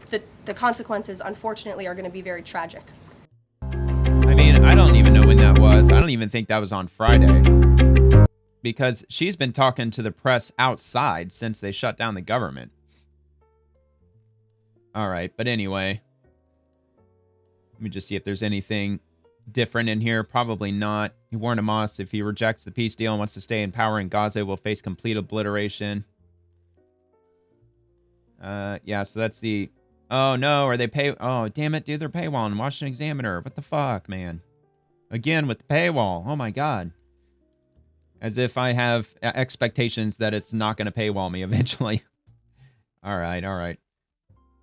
the consequences, unfortunately, are going to be very tragic. I mean, I don't even know when that was. I don't even think that was on Friday. Because she's been talking to the press outside since they shut down the government. All right, but anyway. Let me just see if there's anything different in here. Probably not. He warned Hamas if he rejects the peace deal and wants to stay in power in Gaza, will face complete obliteration. Yeah, so that's the... Oh, no, are they pay... Oh, damn it, dude, they're paywalling. Washington Examiner. What the fuck, man? Again, with the paywall. Oh, my God. As if I have expectations that it's not going to paywall me eventually. All right, all right.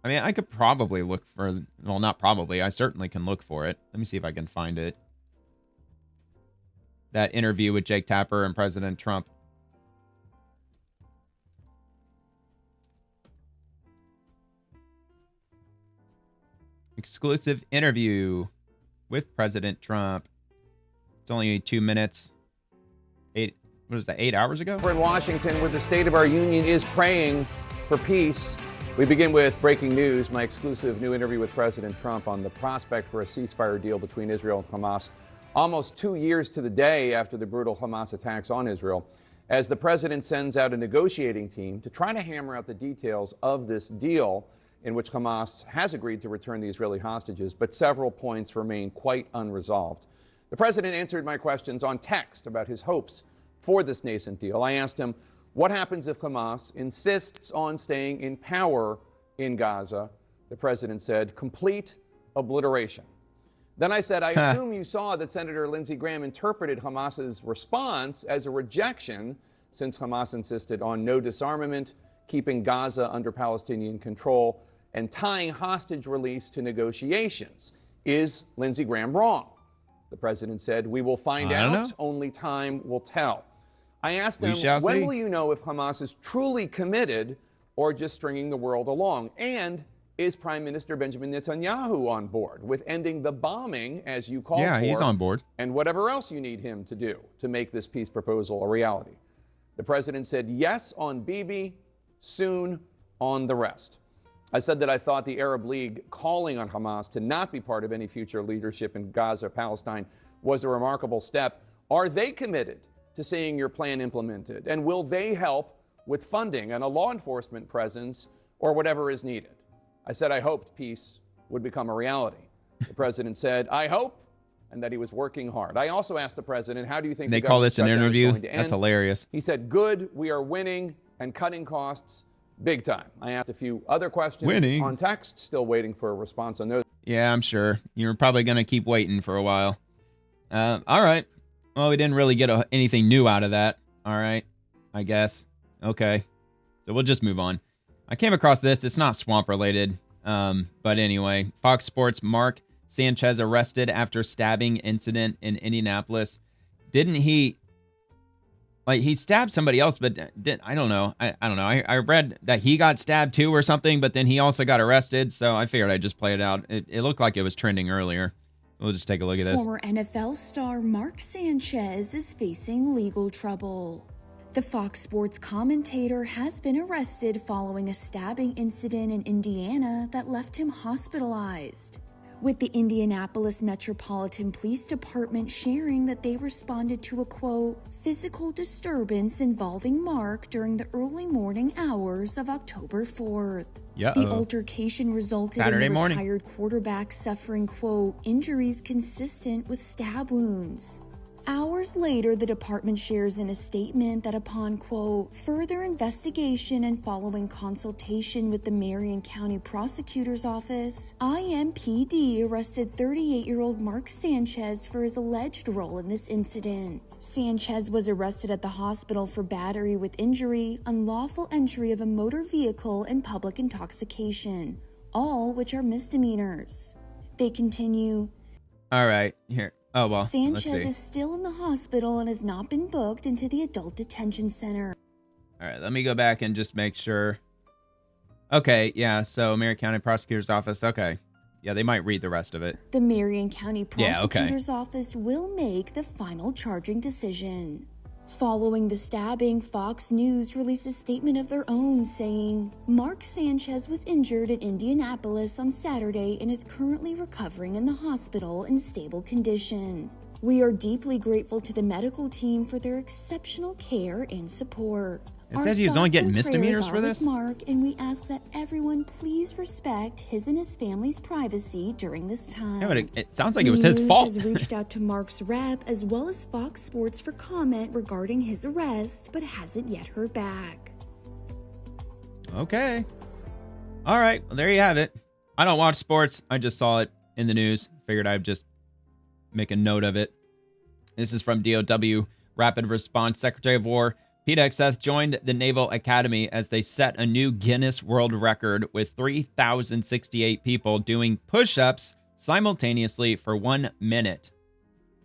I mean, I could probably look for... Well, not probably. I certainly can look for it. Let me see if I can find it. That interview with Jake Tapper and President Trump. Exclusive interview with President Trump. It's only 2 minutes. What was that, 8 hours ago? We're in Washington, where the state of our union is praying for peace. We begin with breaking news, my exclusive new interview with President Trump on the prospect for a ceasefire deal between Israel and Hamas, almost 2 years to the day after the brutal Hamas attacks on Israel, as the president sends out a negotiating team to try to hammer out the details of this deal, in which Hamas has agreed to return the Israeli hostages, but several points remain quite unresolved. The president answered my questions on text about his hopes for this nascent deal. I asked him, what happens if Hamas insists on staying in power in Gaza? The president said, complete obliteration. Then I said, I assume you saw that Senator Lindsey Graham interpreted Hamas's response as a rejection, since Hamas insisted on no disarmament, keeping Gaza under Palestinian control, and tying hostage release to negotiations. Is Lindsey Graham wrong? The president said, we will find out. Only time will tell. I asked him, when will you know if Hamas is truly committed or just stringing the world along? And is Prime Minister Benjamin Netanyahu on board with ending the bombing, as you called for? Yeah, he's on board. And whatever else you need him to do to make this peace proposal a reality. The president said yes on Bibi, soon on the rest. I said that I thought the Arab League calling on Hamas to not be part of any future leadership in Gaza, Palestine, was a remarkable step. Are they committed to seeing your plan implemented? And will they help with funding and a law enforcement presence or whatever is needed? I said I hoped peace would become a reality. The president said, I hope, and that he was working hard. I also asked the president, how do you think they call this an interview? That's hilarious. He said, good, we are winning and cutting costs big time. I asked a few other questions on text, still waiting for a response on those. Yeah, I'm sure. You're probably going to keep waiting for a while. All right. Well, we didn't really get anything new out of that. All right, I guess. Okay. So we'll just move on. I came across this. It's not swamp related. But anyway, Fox Sports, Mark Sanchez arrested after stabbing incident in Indianapolis. Didn't he... Like, he stabbed somebody else, but I don't know. I don't know. I read that he got stabbed too or something, but then he also got arrested. So I figured I'd just play it out. It looked like it was trending earlier. We'll just take a look at this. Former NFL star Mark Sanchez is facing legal trouble. The Fox Sports commentator has been arrested following a stabbing incident in Indiana that left him hospitalized, with the Indianapolis Metropolitan Police Department sharing that they responded to a, quote, physical disturbance involving Mark during the early morning hours of October 4th. The altercation resulted in the retired quarterback suffering, quote, injuries consistent with stab wounds. Hours later, the department shares in a statement that upon, quote, further investigation and following consultation with the Marion County Prosecutor's Office, IMPD arrested 38-year-old Mark Sanchez for his alleged role in this incident. Sanchez was arrested at the hospital for battery with injury, unlawful entry of a motor vehicle, and public intoxication, all which are misdemeanors. They continue. All right, here. Oh, well, Sanchez is still in the hospital and has not been booked into the adult detention center. All right, let me go back and just make sure. Okay, yeah, so Marion County Prosecutor's Office, okay. Yeah, they might read the rest of it. The Marion County Prosecutor's Office will make the final charging decision. Following the stabbing, Fox News released a statement of their own saying, Mark Sanchez was injured in Indianapolis on Saturday and is currently recovering in the hospital in stable condition. We are deeply grateful to the medical team for their exceptional care and support. It says he was only getting misdemeanors for this? Mark, and we ask that everyone please respect his and his family's privacy during this time. Yeah, but it sounds like it was his fault. News has reached out to Mark's rep as well as Fox Sports for comment regarding his arrest, but hasn't yet heard back. Okay. All right. Well, there you have it. I don't watch sports. I just saw it in the news. Figured I'd just make a note of it. This is from DOW Rapid Response Secretary of War Pete Hegseth joined the Naval Academy as they set a new Guinness World Record with 3,068 people doing push-ups simultaneously for 1 minute.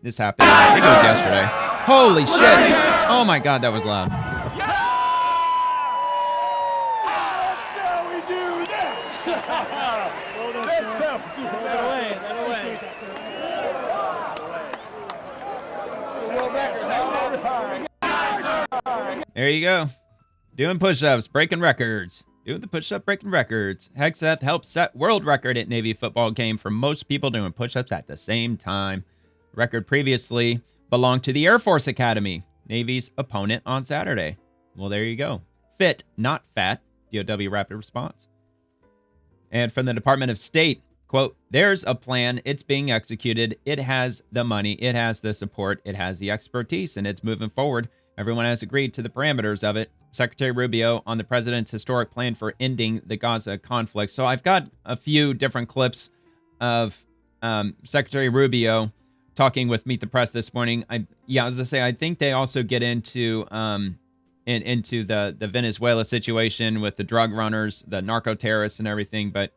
This happened, I think it was yesterday. Holy shit! Oh my god, that was loud. There you go. Doing push-ups, breaking records. Doing the push-up, breaking records. Hegseth helped set world record at Navy football game for most people doing push-ups at the same time. Record previously belonged to the Air Force Academy, Navy's opponent on Saturday. Well, there you go. Fit, not fat. DOW Rapid Response. And from the Department of State, quote, there's a plan. It's being executed. It has the money. It has the support. It has the expertise, and it's moving forward. Everyone has agreed to the parameters of it. Secretary Rubio on the president's historic plan for ending the Gaza conflict. So I've got a few different clips of Secretary Rubio talking with Meet the Press this morning. As I say, I think they also get into the Venezuela situation with the drug runners, the narco terrorists, and everything. But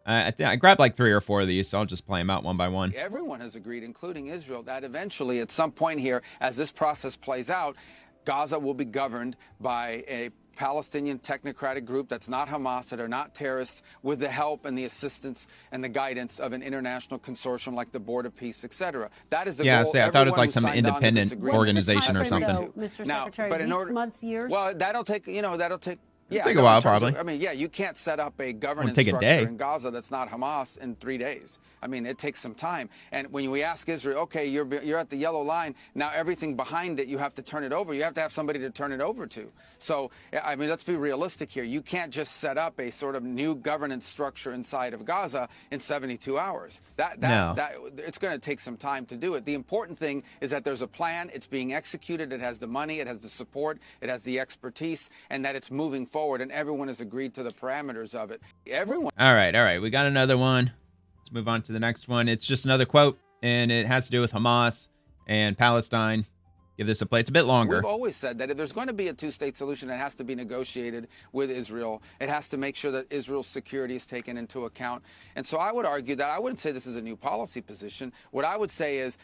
I grabbed like 3 or 4 of these, so I'll just play them out one by one. Everyone has agreed, including Israel, that eventually, at some point here, as this process plays out, Gaza will be governed by a Palestinian technocratic group that's not Hamas, that are not terrorists, with the help and the assistance and the guidance of an international consortium like the Board of Peace, etc. That is the goal. I thought it was like some independent organization or something. Mr. Secretary, weeks, months, years? Well, that'll take. It'll take a while, probably. I mean, you can't set up a governance structure in Gaza that's not Hamas in 3 days. I mean, it takes some time. And when we ask Israel, okay, you're at the yellow line, now everything behind it, you have to turn it over. You have to have somebody to turn it over to. So, I mean, let's be realistic here. You can't just set up a sort of new governance structure inside of Gaza in 72 hours. It's going to take some time to do it. The important thing is that there's a plan. It's being executed. It has the money. It has the support. It has the expertise, and that it's moving forward, and everyone has agreed to the parameters of it. Everyone. All right. We got another one. Let's move on to the next one. It's just another quote, and it has to do with Hamas and Palestine. Give this a play. It's a bit longer. We've always said that if there's going to be a two-state solution, it has to be negotiated with Israel. It has to make sure that Israel's security is taken into account. And so I would argue that I wouldn't say this is a new policy position. What I would say is,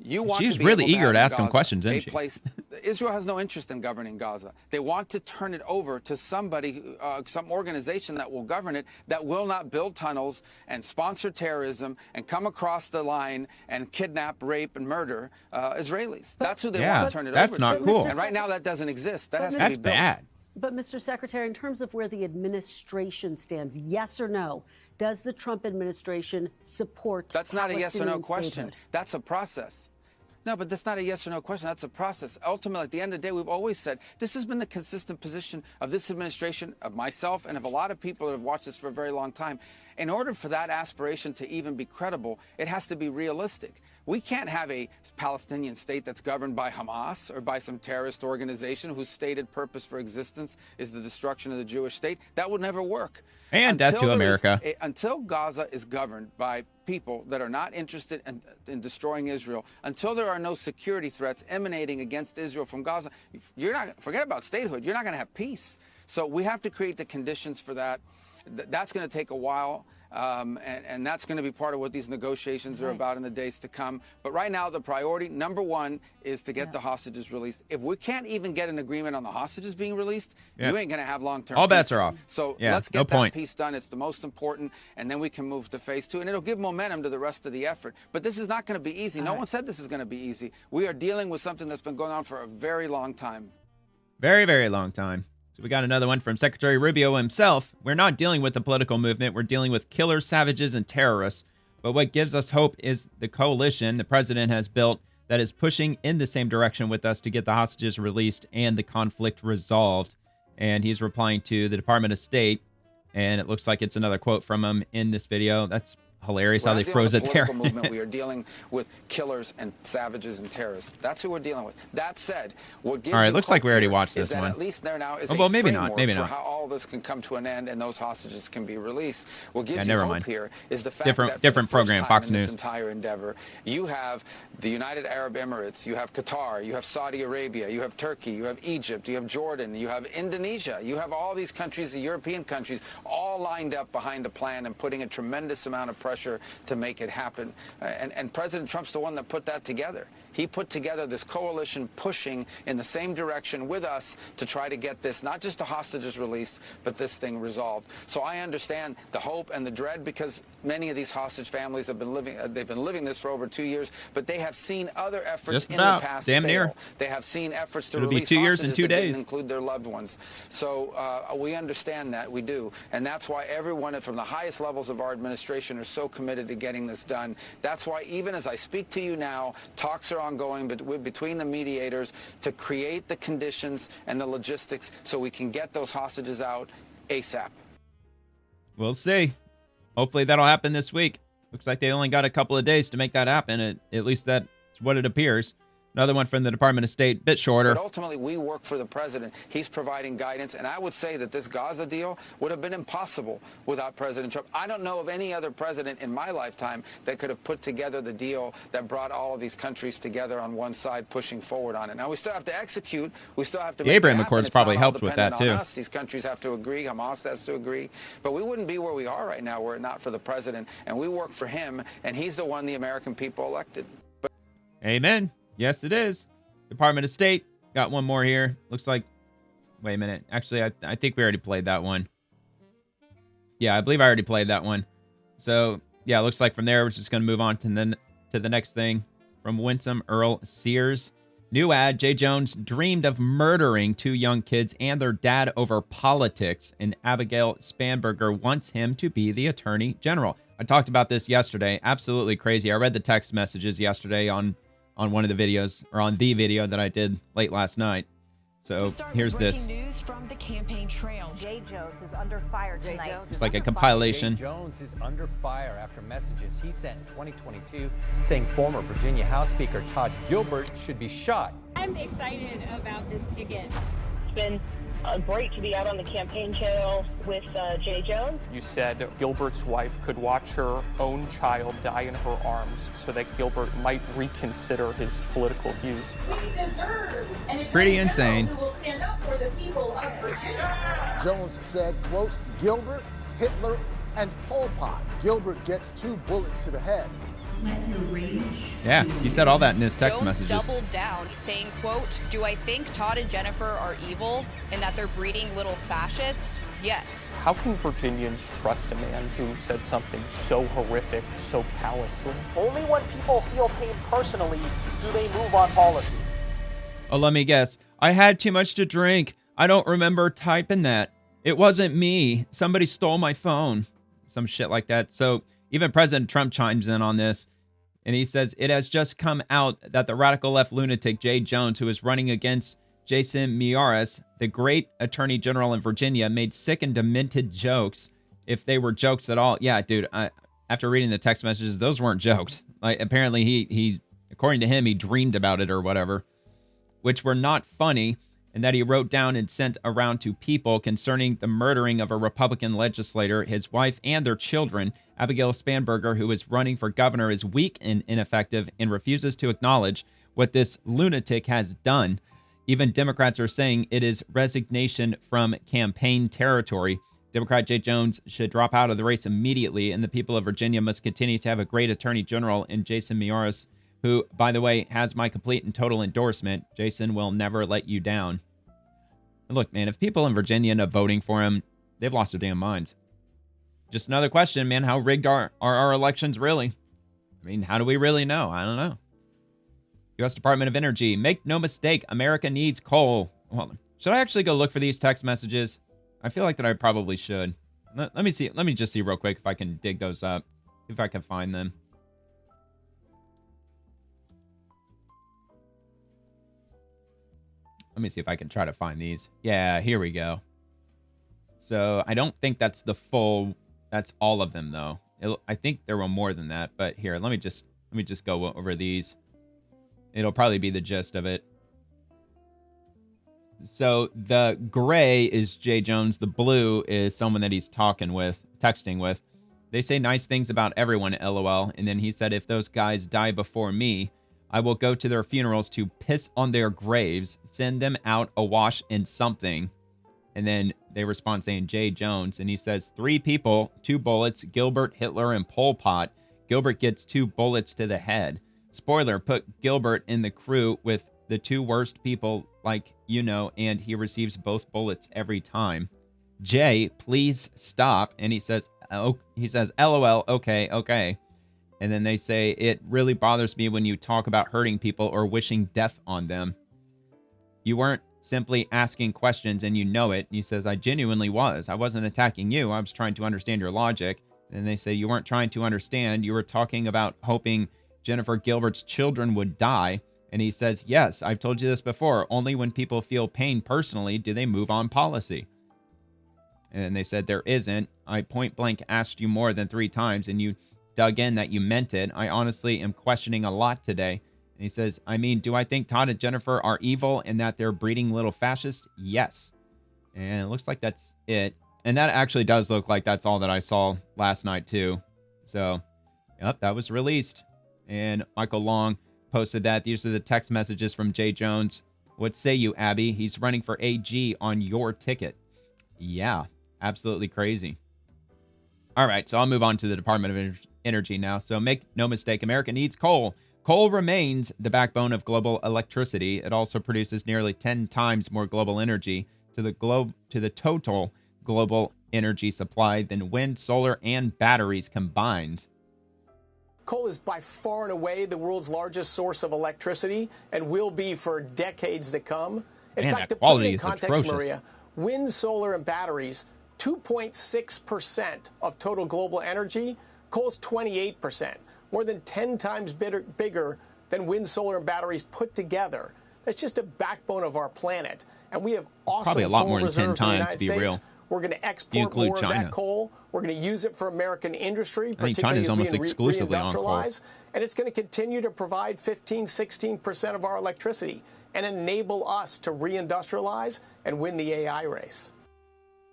you want She's to be really able to eager have to ask Gaza him questions, isn't a she? place Israel has no interest in governing Gaza. They want to turn it over to somebody, some organization that will govern it, that will not build tunnels and sponsor terrorism and come across the line and kidnap, rape, and murder Israelis. That's who they want to turn it over to. That's not cool. And right now that doesn't exist. That has to be built. That's bad. But, Mr. Secretary, in terms of where the administration stands, yes or no, does the Trump administration support That's not a yes or no Palestinian question. statehood? That's a process. No, but that's not a yes or no question. That's a process. Ultimately, at the end of the day, we've always said this has been the consistent position of this administration, of myself, and of a lot of people that have watched this for a very long time. In order for that aspiration to even be credible, it has to be realistic. We can't have a Palestinian state that's governed by Hamas or by some terrorist organization whose stated purpose for existence is the destruction of the Jewish state. That would never work. And death to America. Until Gaza is governed by people that are not interested in destroying Israel, until there are no security threats emanating against Israel from Gaza, forget about statehood, you're not going to have peace. So we have to create the conditions for that. That's going to take a while. And that's going to be part of what these negotiations are about in the days to come. But right now, the priority, number one, is to get the hostages released. If we can't even get an agreement on the hostages being released, you ain't going to have long-term peace. All bets are off. So let's get that piece done. It's the most important, and then we can move to phase two, and it'll give momentum to the rest of the effort. But this is not going to be easy. No one said this is going to be easy. We are dealing with something that's been going on for a very long time. Very, very long time. We got another one from Secretary Rubio himself. We're not dealing with the political movement. We're dealing with killers, savages, and terrorists. But what gives us hope is the coalition the president has built that is pushing in the same direction with us to get the hostages released and the conflict resolved. And he's replying to the Department of State. And it looks like it's another quote from him in this video. That's hilarious how they froze it there. Movement, we are dealing with killers and savages and terrorists. That's who we're dealing with. That said, what gives all right, looks like we already watched this one. At least there now is well, maybe not. Maybe not. For how all this can come to an end and those hostages can be released. What gives you hope here is the fact that different program, Fox News. This entire endeavor, you have the United Arab Emirates, you have Qatar, you have Saudi Arabia, you have Turkey, you have Egypt, you have Jordan, you have Indonesia, you have all these countries, the European countries, all lined up behind a plan and putting a tremendous amount of pressure to make it happen. And President Trump's the one that put that together. He put together this coalition pushing in the same direction with us to try to get this, not just the hostages released, but this thing resolved. So I understand the hope and the dread because many of these hostage families have been living, they've been living this for over 2 years, but they have seen other efforts in the past fail. They have seen efforts to release 2 years and 2 days. That didn't include their loved ones. So we understand that, we do. And that's why everyone from the highest levels of our administration are so committed to getting this done. That's why even as I speak to you now, talks are ongoing between the mediators to create the conditions and the logistics so we can get those hostages out ASAP. We'll see. Hopefully that'll happen this week. Looks like they only got a couple of days to make that happen. At least that's what it appears. Another one from the Department of State, bit shorter. But ultimately, we work for the president. He's providing guidance. And I would say that this Gaza deal would have been impossible without President Trump. I don't know of any other president in my lifetime that could have put together the deal that brought all of these countries together on one side, pushing forward on it. Now, we still have to execute. We still have to make Abraham it happen. Accords probably helped with that, too. These countries have to agree. Hamas has to agree. But we wouldn't be where we are right now were it not for the president. And we work for him, and he's the one the American people elected. Amen. Yes, it is. Department of State, got one more here. Looks like, wait a minute. Actually, I think we already played that one. Yeah, I believe I already played that one. So, yeah, it looks like from there, we're just going to move on to the next thing. From Winsome Earl Sears. New ad, Jay Jones dreamed of murdering 2 young kids and their dad over politics, and Abigail Spanberger wants him to be the Attorney General. I talked about this yesterday. Absolutely crazy. I read the text messages yesterday on one of the videos, or on the video that I did late last night. So here's this. News from the campaign trail. Jay Jones is under fire tonight. It's like a compilation. Jay Jones is under fire after messages he sent in 2022 saying former Virginia House Speaker Todd Gilbert should be shot. I'm excited about this ticket. It's been great to be out on the campaign trail with Jay Jones. You said Gilbert's wife could watch her own child die in her arms so that Gilbert might reconsider his political views. Pretty insane. Who will stand up for the people of Virginia. Jones said, quote, Gilbert, Hitler, and Pol Pot. Gilbert gets 2 bullets to the head. let your rage. Yeah, he said all that in his text Jones messages. doubled down, saying, quote, "Do I think Todd and Jennifer are evil and that they're breeding little fascists? Yes." How can Virginians trust a man who said something so horrific, so callously? Only when people feel pain personally do they move on policy. Oh, let me guess. I had too much to drink. I don't remember typing that. It wasn't me. Somebody stole my phone. Some shit like that. So even President Trump chimes in on this. And he says, it has just come out that the radical left lunatic Jay Jones, who is running against Jason Miyares, the great attorney general in Virginia, made sick and demented jokes, if they were jokes at all. Yeah, dude, after reading the text messages, those weren't jokes. Like, apparently he, according to him, he dreamed about it or whatever, which were not funny, and that he wrote down and sent around to people concerning the murdering of a Republican legislator, his wife, and their children. Abigail Spanberger, who is running for governor, is weak and ineffective and refuses to acknowledge what this lunatic has done. Even Democrats are saying it is resignation from campaign territory. Democrat Jay Jones should drop out of the race immediately, and the people of Virginia must continue to have a great attorney general in Jason Miyares, who, by the way, has my complete and total endorsement. Jason will never let you down. And look, man, if people in Virginia end up voting for him, they've lost their damn minds. Just another question, man. How rigged are our elections really? I mean, how do we really know? I don't know. U.S. Department of Energy. Make no mistake, America needs coal. Hold on. Should I actually go look for these text messages? I feel like that I probably should. Let me see. Let me just see real quick if I can dig those up. If I can find them. Let me see if I can try to find these. Yeah, here we go. So I don't think that's the full. That's all of them, though. I think there were more than that. But here, let me just go over these. It'll probably be the gist of it. So the gray is Jay Jones. The blue is someone that he's texting with. They say nice things about everyone, LOL. And then he said, if those guys die before me, I will go to their funerals to piss on their graves, send them out awash in something. And then they respond saying Jay Jones. And he says, 3 people, 2 bullets, Gilbert, Hitler, and Pol Pot. Gilbert gets 2 bullets to the head. Spoiler, put Gilbert in the crew with the 2 worst people, like, you know, and he receives both bullets every time. Jay, please stop. And he says, LOL, okay. And then they say, it really bothers me when you talk about hurting people or wishing death on them. You weren't simply asking questions and you know it. And he says, I genuinely was. I wasn't attacking you. I was trying to understand your logic. And they say, you weren't trying to understand. You were talking about hoping Jennifer Gilbert's children would die. And he says, yes, I've told you this before. Only when people feel pain personally do they move on policy. And they said, there isn't. I point blank asked you more than 3 times and you dug in that you meant it. I honestly am questioning a lot today. And he says, I mean, do I think Todd and Jennifer are evil and that they're breeding little fascists? Yes. And it looks like that's it. And that actually does look like that's all that I saw last night too. So, yep, that was released. And Michael Long posted that. These are the text messages from Jay Jones. What say you, Abby? He's running for AG on your ticket. Yeah, absolutely crazy. All right, so I'll move on to the Department of Energy now. So make no mistake, America needs coal. Coal remains the backbone of global electricity. It also produces nearly 10 times more global energy to the total global energy supply than wind, solar, and batteries combined. Coal is by far and away the world's largest source of electricity and will be for decades to come. In fact, to put it in context, Maria, wind, solar, and batteries, 2.6% of total global energy. Coal's 28%, more than 10 times bigger than wind, solar, and batteries put together. That's just a backbone of our planet. And we have awesome probably a lot more than 10 times, in the United States. Real. We're going to export more of that coal. We're going to use it for American industry, particularly as we reindustrialize. And it's going to continue to provide 16% of our electricity and enable us to reindustrialize and win the AI race.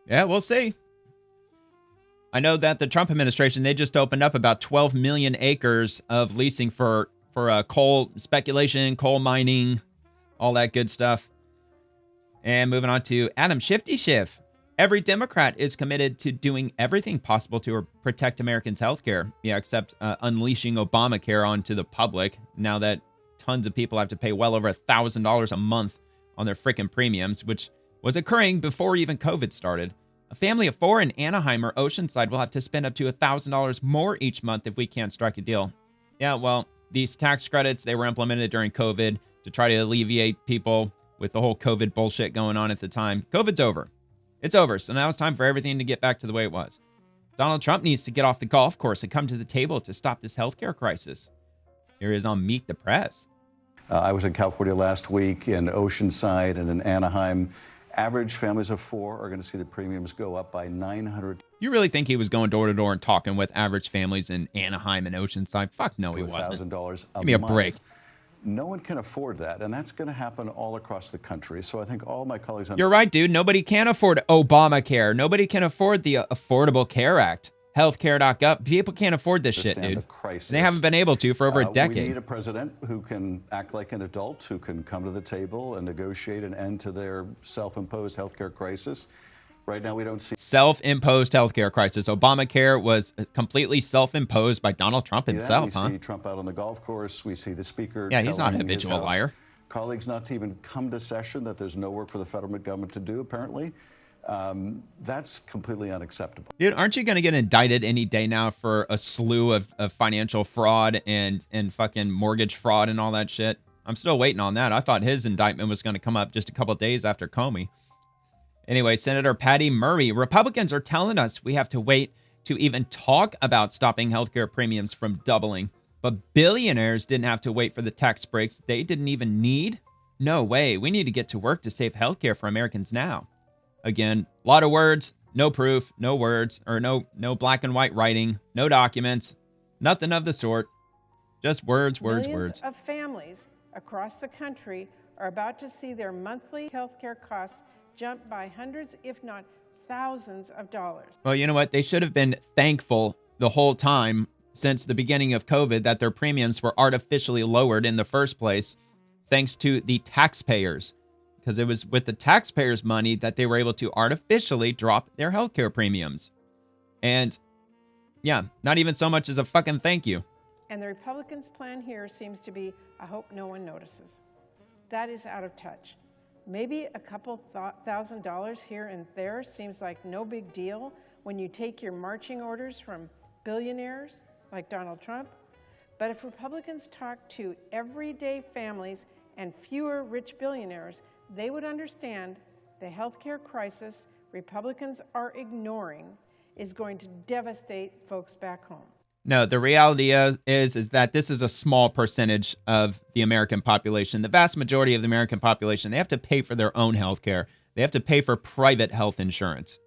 Yeah, we'll see. I know that the Trump administration, they just opened up about 12 million acres of leasing for coal speculation, coal mining, all that good stuff. And moving on to Adam Shifty Schiff. Every Democrat is committed to doing everything possible to protect Americans' health care. Yeah, except unleashing Obamacare onto the public now that tons of people have to pay well over $1,000 a month on their freaking premiums, which was occurring before even COVID started. A family of 4 in Anaheim or Oceanside will have to spend up to $1,000 more each month if we can't strike a deal. Yeah, well, these tax credits, they were implemented during COVID to try to alleviate people with the whole COVID bullshit going on at the time. COVID's over. It's over, so now it's time for everything to get back to the way it was. Donald Trump needs to get off the golf course and come to the table to stop this healthcare crisis. Here he is on Meet the Press. I was in California last week in Oceanside and in Anaheim. Average families of 4 are going to see the premiums go up by $900. You really think he was going door to door and talking with average families in Anaheim and Oceanside? Fuck no, he wasn't. $1,000 a Give me a month. break. No one can afford that, and that's going to happen all across the country. So I think all my colleagues... You're right, dude. Nobody can afford Obamacare. Nobody can afford the Affordable Care Act. Healthcare.gov. People can't afford this shit, dude. They haven't been able to for over a decade. We need a president who can act like an adult, who can come to the table and negotiate an end to their self-imposed healthcare crisis. Right now, we don't see... Self-imposed healthcare crisis. Obamacare was completely self-imposed by Donald Trump himself, we see Trump out on the golf course. We see the speaker he's not a habitual liar. Colleagues not to even come to session, that there's no work for the federal government to do, apparently. That's completely unacceptable. Dude, aren't you going to get indicted any day now for a slew of financial fraud and fucking mortgage fraud and all that shit? I'm still waiting on that. I thought his indictment was going to come up just a couple of days after Comey. Anyway, Senator Patty Murray, Republicans are telling us we have to wait to even talk about stopping healthcare premiums from doubling. But billionaires didn't have to wait for the tax breaks they didn't even need. No way. We need to get to work to save healthcare for Americans now. Again, a lot of words, no proof, no words, or no black and white writing, no documents, nothing of the sort. Just words, words, words. Millions of families across the country are about to see their monthly healthcare costs jump by hundreds, if not thousands of dollars. Well, you know what? They should have been thankful the whole time since the beginning of COVID that their premiums were artificially lowered in the first place, thanks to the taxpayers. Because it was with the taxpayers' money that they were able to artificially drop their healthcare premiums. And yeah, not even so much as a fucking thank you. And the Republicans' plan here seems to be, I hope no one notices. That is out of touch. Maybe a couple $1,000 here and there seems like no big deal when you take your marching orders from billionaires like Donald Trump. But if Republicans talk to everyday families and fewer rich billionaires, they would understand the healthcare crisis Republicans are ignoring is going to devastate folks back home. No, the reality is that this is a small percentage of the American population. The vast majority of the American population, they have to pay for their own health care. They have to pay for private health insurance.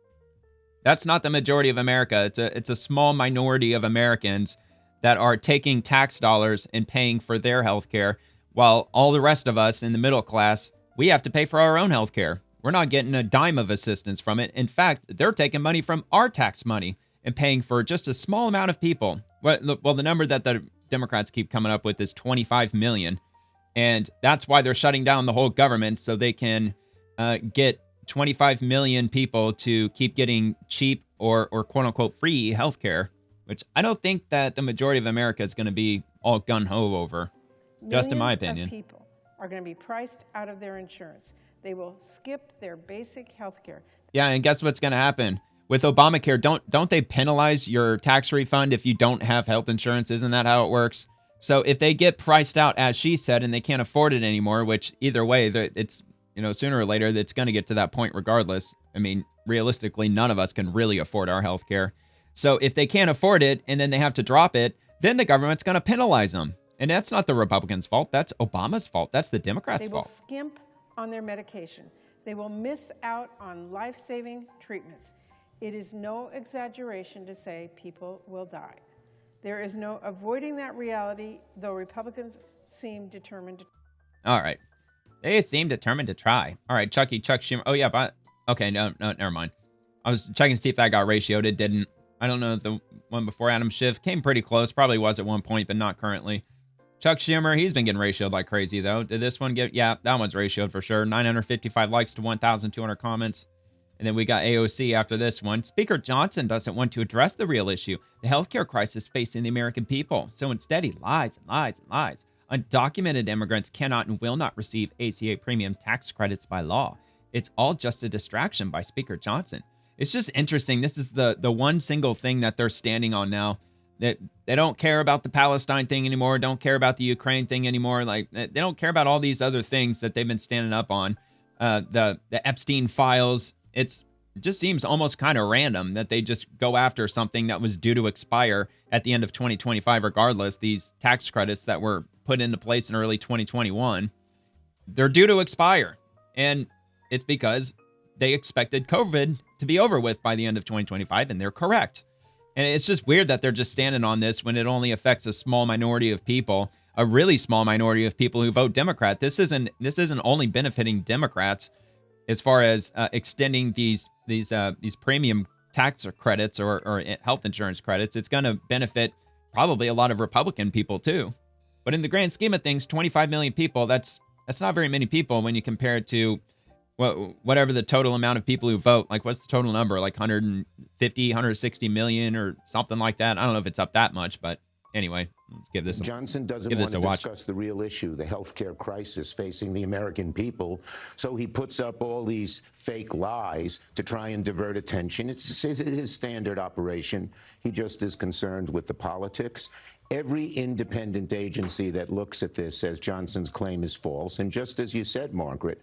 That's not the majority of America. It's a small minority of Americans that are taking tax dollars and paying for their health care, while all the rest of us in the middle class, we have to pay for our own health care. We're not getting a dime of assistance from it. In fact, they're taking money from our tax money and paying for just a small amount of people. Well, the number that the Democrats keep coming up with is 25 million. And that's why they're shutting down the whole government, so they can get 25 million people to keep getting cheap or quote unquote free healthcare, which I don't think that the majority of America is going to be all gung-ho over, just in my opinion. Millions of people are going to be priced out of their insurance. They will skip their basic healthcare. Yeah, and guess what's going to happen? With Obamacare, don't they penalize your tax refund if you don't have health insurance? Isn't that how it works? So if they get priced out, as she said, and they can't afford it anymore, which either way, it's, sooner or later, it's going to get to that point regardless. I mean, realistically, none of us can really afford our health care. So if they can't afford it and then they have to drop it, then the government's going to penalize them. And that's not the Republicans' fault. That's Obama's fault. That's the Democrats' fault. They will skimp on their medication. They will miss out on life-saving treatments. It is no exaggeration to say people will die. There is no avoiding that reality, though Republicans seem determined to. All right. They seem determined to try. All right, Chuck Schumer. Oh, yeah, but okay, no, never mind. I was checking to see if that got ratioed. It didn't. I don't know. The one before Adam Schiff came pretty close. Probably was at one point, but not currently. Chuck Schumer, he's been getting ratioed like crazy, though. Did this one get... Yeah, that one's ratioed for sure. 955 likes to 1,200 comments. And then we got AOC after this one. Speaker Johnson doesn't want to address the real issue, the healthcare crisis facing the American people. So instead, he lies and lies and lies. Undocumented immigrants cannot and will not receive ACA premium tax credits by law. It's all just a distraction by Speaker Johnson. It's just interesting. This is the one single thing that they're standing on now. That they don't care about the Palestine thing anymore, don't care about the Ukraine thing anymore. Like, they don't care about all these other things that they've been standing up on. The Epstein files. It just seems almost kind of random that they just go after something that was due to expire at the end of 2025 regardless. These tax credits that were put into place in early 2021, they're due to expire. And it's because they expected COVID to be over with by the end of 2025, and they're correct. And it's just weird that they're just standing on this when it only affects a small minority of people, a really small minority of people who vote Democrat. This isn't only benefiting Democrats as far as extending these premium tax credits or health insurance credits. It's going to benefit probably a lot of Republican people too. But in the grand scheme of things, 25 million people, that's not very many people when you compare it to whatever the total amount of people who vote. Like, what's the total number? Like 150, 160 million or something like that. I don't know if it's up that much, but anyway, let's give this a Johnson doesn't want to discuss the real issue, the healthcare crisis facing the American people. So he puts up all these fake lies to try and divert attention. It's his standard operation. He just is concerned with the politics. Every independent agency that looks at this says Johnson's claim is false. And just as you said, Margaret,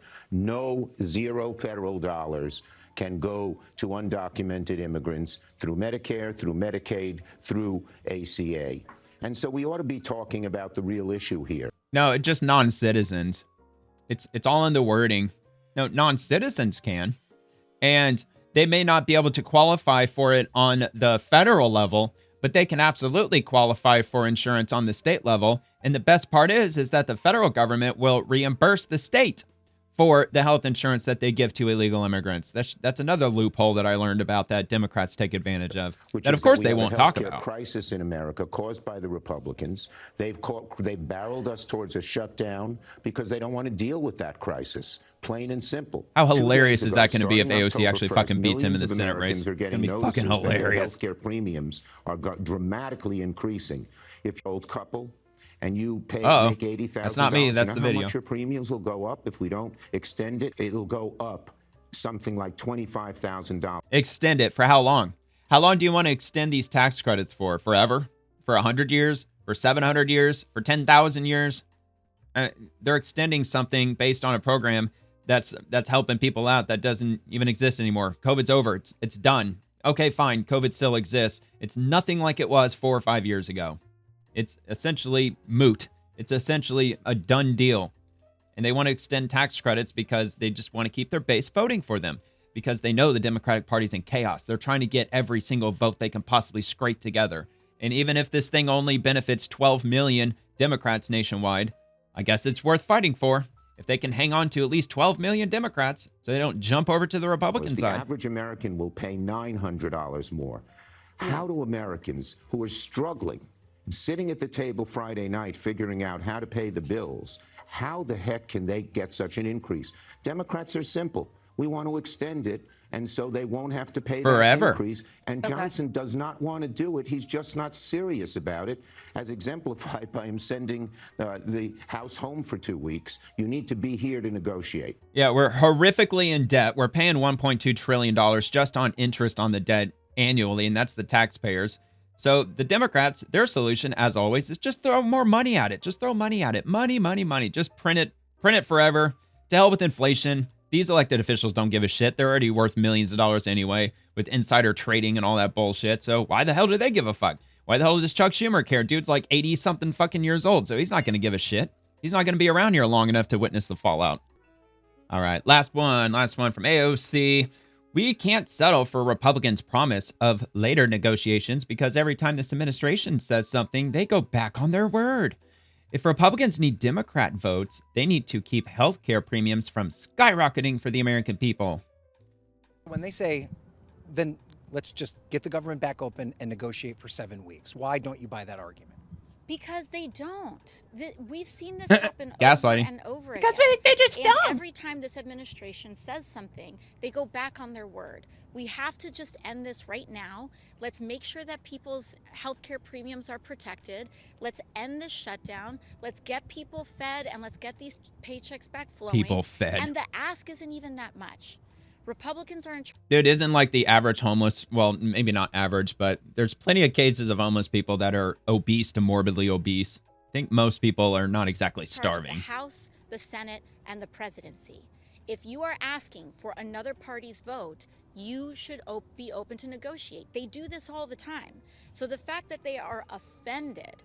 zero federal dollars can go to undocumented immigrants through Medicare, through Medicaid, through ACA. And so we ought to be talking about the real issue here. No, it's just non-citizens. It's all in the wording. No, non-citizens can. And they may not be able to qualify for it on the federal level, but they can absolutely qualify for insurance on the state level. And the best part is that the federal government will reimburse the state for the health insurance that they give to illegal immigrants. That's another loophole that I learned about that Democrats take advantage of. That, of course, they won't talk about. Crisis in America caused by the Republicans. They've barreled us towards a shutdown because they don't want to deal with that crisis. Plain and simple. How hilarious is that going to be if AOC actually fucking beats him in the Senate race? It's going to be fucking hilarious. Healthcare premiums are dramatically increasing. If you're an old couple and you make $80,000. That's not me. That's the video. How much your premiums will go up if we don't extend it? It'll go up something like $25,000. Extend it for how long? How long do you want to extend these tax credits for? Forever? For 100 years? For 700 years? For 10,000 years? They're extending something based on a program that's helping people out that doesn't even exist anymore. COVID's over. It's done. Okay, fine. COVID still exists. It's nothing like it was 4 or 5 years ago. It's essentially moot. It's essentially a done deal. And they want to extend tax credits because they just want to keep their base voting for them, because they know the Democratic Party's in chaos. They're trying to get every single vote they can possibly scrape together. And even if this thing only benefits 12 million Democrats nationwide, I guess it's worth fighting for. If they can hang on to at least 12 million Democrats so they don't jump over to the Republican side. The average American will pay $900 more. How do Americans who are struggling, sitting at the table Friday night figuring out how to pay the bills, how the heck can they get such an increase? Democrats are simple. We want to extend it, and so they won't have to pay that increase. And Johnson does not want to do it. He's just not serious about it, as exemplified by him sending the House home for 2 weeks. You need to be here to negotiate. Yeah, we're horrifically in debt. We're paying $1.2 trillion just on interest on the debt annually, and that's the taxpayers. So the Democrats, their solution, as always, is just throw more money at it. Just throw money at it. Money, money, money. Just print it forever. To hell with inflation. These elected officials don't give a shit. They're already worth millions of dollars anyway with insider trading and all that bullshit. So why the hell do they give a fuck? Why the hell does Chuck Schumer care? Dude's like 80-something fucking years old, so he's not going to give a shit. He's not going to be around here long enough to witness the fallout. All right, last one from AOC. We can't settle for Republicans' promise of later negotiations because every time this administration says something, they go back on their word. If Republicans need Democrat votes, they need to keep health care premiums from skyrocketing for the American people. When they say, then let's just get the government back open and negotiate for 7 weeks, why don't you buy that argument? Because they don't. We've seen this happen over Gaslighting. and over again. Because they just don't. Every time this administration says something, they go back on their word. We have to just end this right now. Let's make sure that people's healthcare premiums are protected. Let's end this shutdown. Let's get people fed, and let's get these paychecks back flowing. People fed. And the ask isn't even that much. Republicans are in Dude, isn't like the average homeless, well, maybe not average, but there's plenty of cases of homeless people that are obese to morbidly obese. I think most people are not exactly starving. The House, the Senate, and the presidency. If you are asking for another party's vote, you should be open to negotiate. They do this all the time. So the fact that they are offended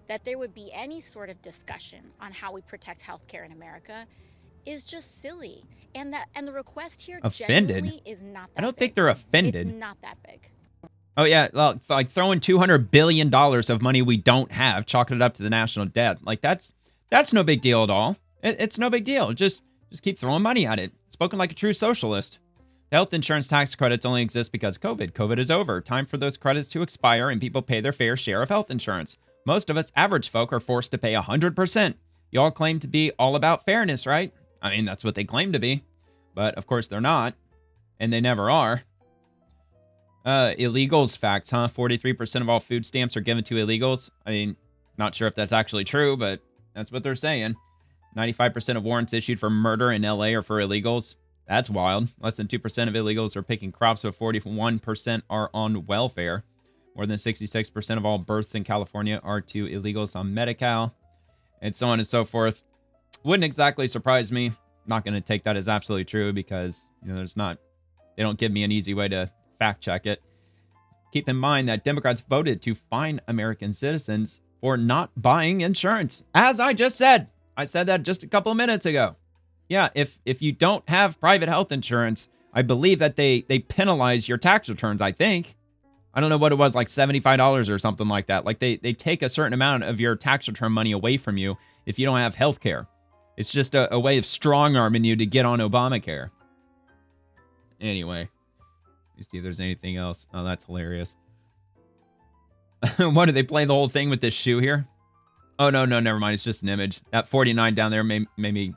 that there would be any sort of discussion on how we protect healthcare in America is just silly. And the request here genuinely is not that I don't big. think they're offended. It's not that big. Oh, yeah. Well, like throwing $200 billion of money we don't have, chalking it up to the national debt. Like, that's no big deal at all. It's no big deal. Just keep throwing money at it. Spoken like a true socialist. The health insurance tax credits only exist because COVID. COVID is over. Time for those credits to expire and people pay their fair share of health insurance. Most of us average folk are forced to pay 100%. You all claim to be all about fairness, right? I mean, that's what they claim to be. But, of course, they're not. And they never are. Illegals facts, huh? 43% of all food stamps are given to illegals. I mean, not sure if that's actually true, but that's what they're saying. 95% of warrants issued for murder in LA are for illegals. That's wild. Less than 2% of illegals are picking crops, so 41% are on welfare. More than 66% of all births in California are to illegals on Medi-Cal, and so on and so forth. Wouldn't exactly surprise me. Not going to take that as absolutely true because, you know, they don't give me an easy way to fact check it. Keep in mind that Democrats voted to fine American citizens for not buying insurance. As I just said. I said that just a couple of minutes ago. Yeah, if you don't have private health insurance, I believe that they penalize your tax returns, I think. I don't know what it was, like $75 or something like that. Like they take a certain amount of your tax return money away from you if you don't have health care. It's just a way of strong-arming you to get on Obamacare. Anyway, let me see if there's anything else. Oh, that's hilarious. What, did they play the whole thing with this shoe here? Oh, no, never mind. It's just an image. That 49 down there made me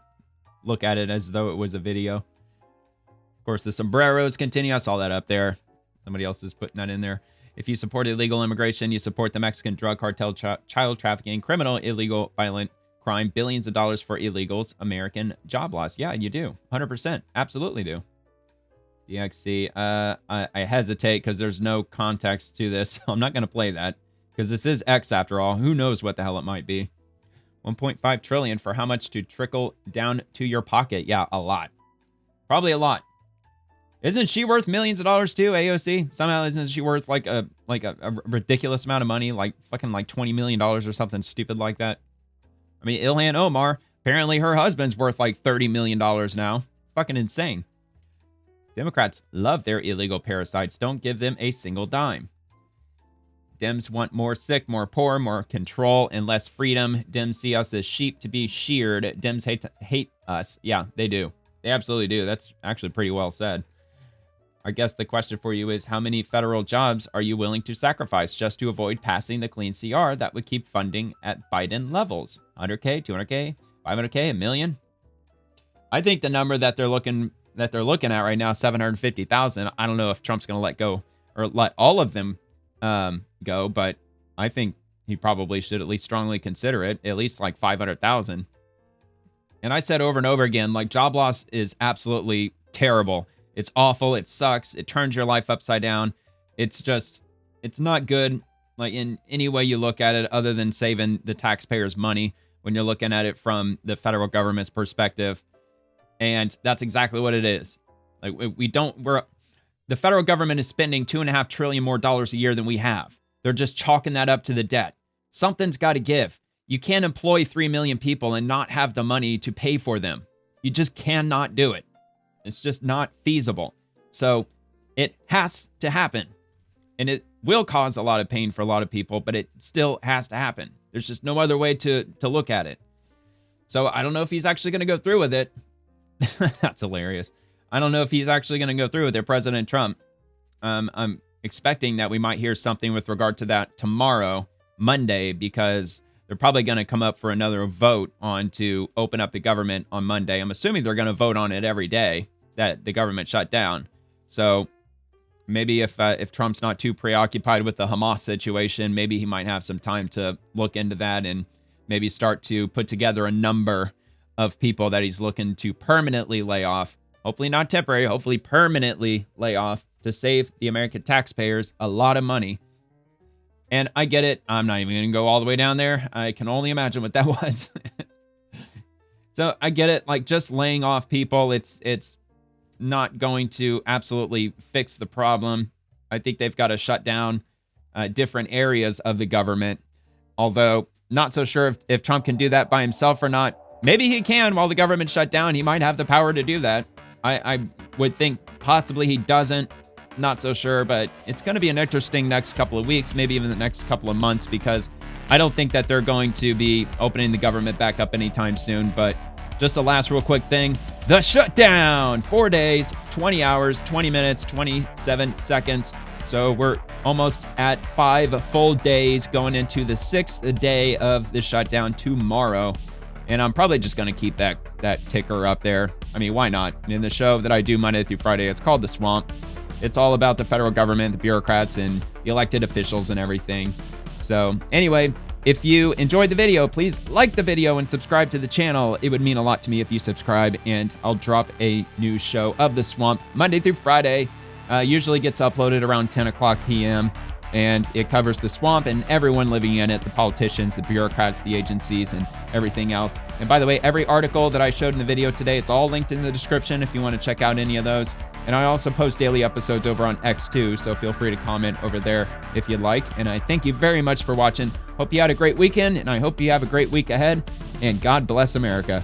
look at it as though it was a video. Of course, the sombreros continue. I saw that up there. Somebody else is putting that in there. If you support illegal immigration, you support the Mexican drug cartel, child trafficking, criminal, illegal, violent crime, billions of dollars for illegals, American job loss. Yeah, you do. 100%. Absolutely do. DXC. I hesitate because there's no context to this. So I'm not going to play that because this is X after all. Who knows what the hell it might be. 1.5 trillion for how much to trickle down to your pocket? Yeah, a lot. Probably a lot. Isn't she worth millions of dollars too, AOC? Somehow isn't she worth like a ridiculous amount of money, like fucking like $20 million or something stupid like that? I mean, Ilhan Omar, apparently her husband's worth like $30 million now. Fucking insane. Democrats love their illegal parasites. Don't give them a single dime. Dems want more sick, more poor, more control, and less freedom. Dems see us as sheep to be sheared. Dems hate us. Yeah, they do. They absolutely do. That's actually pretty well said. I guess the question for you is, how many federal jobs are you willing to sacrifice just to avoid passing the clean CR that would keep funding at Biden levels? 100K, 200K, 500K, a million? I think the number that they're looking at right now, 750,000. I don't know if Trump's going to let go or let all of them go, but I think he probably should at least strongly consider it, at least like 500,000. And I said over and over again, like, job loss is absolutely terrible. It's awful. It sucks. It turns your life upside down. It's not good, like, in any way you look at it, other than saving the taxpayers' money when you're looking at it from the federal government's perspective. And that's exactly what it is. Like, the federal government is spending $2.5 trillion more a year than we have. They're just chalking that up to the debt. Something's got to give. You can't employ 3 million people and not have the money to pay for them. You just cannot do it. It's just not feasible. So it has to happen. And it will cause a lot of pain for a lot of people, but it still has to happen. There's just no other way to look at it. So I don't know if he's actually going to go through with it. That's hilarious. I don't know if he's actually going to go through with it, President Trump. I'm expecting that we might hear something with regard to that tomorrow, Monday, because they're probably going to come up for another vote on to open up the government on Monday. I'm assuming they're going to vote on it every day that the government shut down. So maybe if Trump's not too preoccupied with the Hamas situation, maybe he might have some time to look into that and maybe start to put together a number of people that he's looking to permanently lay off. Hopefully not temporary, hopefully permanently lay off to save the American taxpayers a lot of money. And I get it. I'm not even going to go all the way down there. I can only imagine what that was. So I get it. Like, just laying off people, it's not going to absolutely fix the problem. I think they've got to shut down different areas of the government. Although, not so sure if Trump can do that by himself or not. Maybe he can while the government shut down. He might have the power to do that. I would think possibly he doesn't. Not so sure, but it's going to be an interesting next couple of weeks, maybe even the next couple of months, because I don't think that they're going to be opening the government back up anytime soon. But just a last real quick thing, the shutdown, 4 days, 20 hours, 20 minutes, 27 seconds. So we're almost at 5 full days going into the 6th day of the shutdown tomorrow. And I'm probably just going to keep that ticker up there. I mean, why not? In the show that I do Monday through Friday, it's called The Swamp. It's all about the federal government, the bureaucrats, and the elected officials and everything. So anyway, if you enjoyed the video, please like the video and subscribe to the channel. It would mean a lot to me if you subscribe, and I'll drop a new show of The Swamp Monday through Friday. Usually gets uploaded around 10 o'clock p.m., and it covers the swamp and everyone living in it, the politicians, the bureaucrats, the agencies, and everything else. And by the way, every article that I showed in the video today, it's all linked in the description if you want to check out any of those. And I also post daily episodes over on X too, so feel free to comment over there if you'd like. And I thank you very much for watching. Hope you had a great weekend, and I hope you have a great week ahead. And God bless America.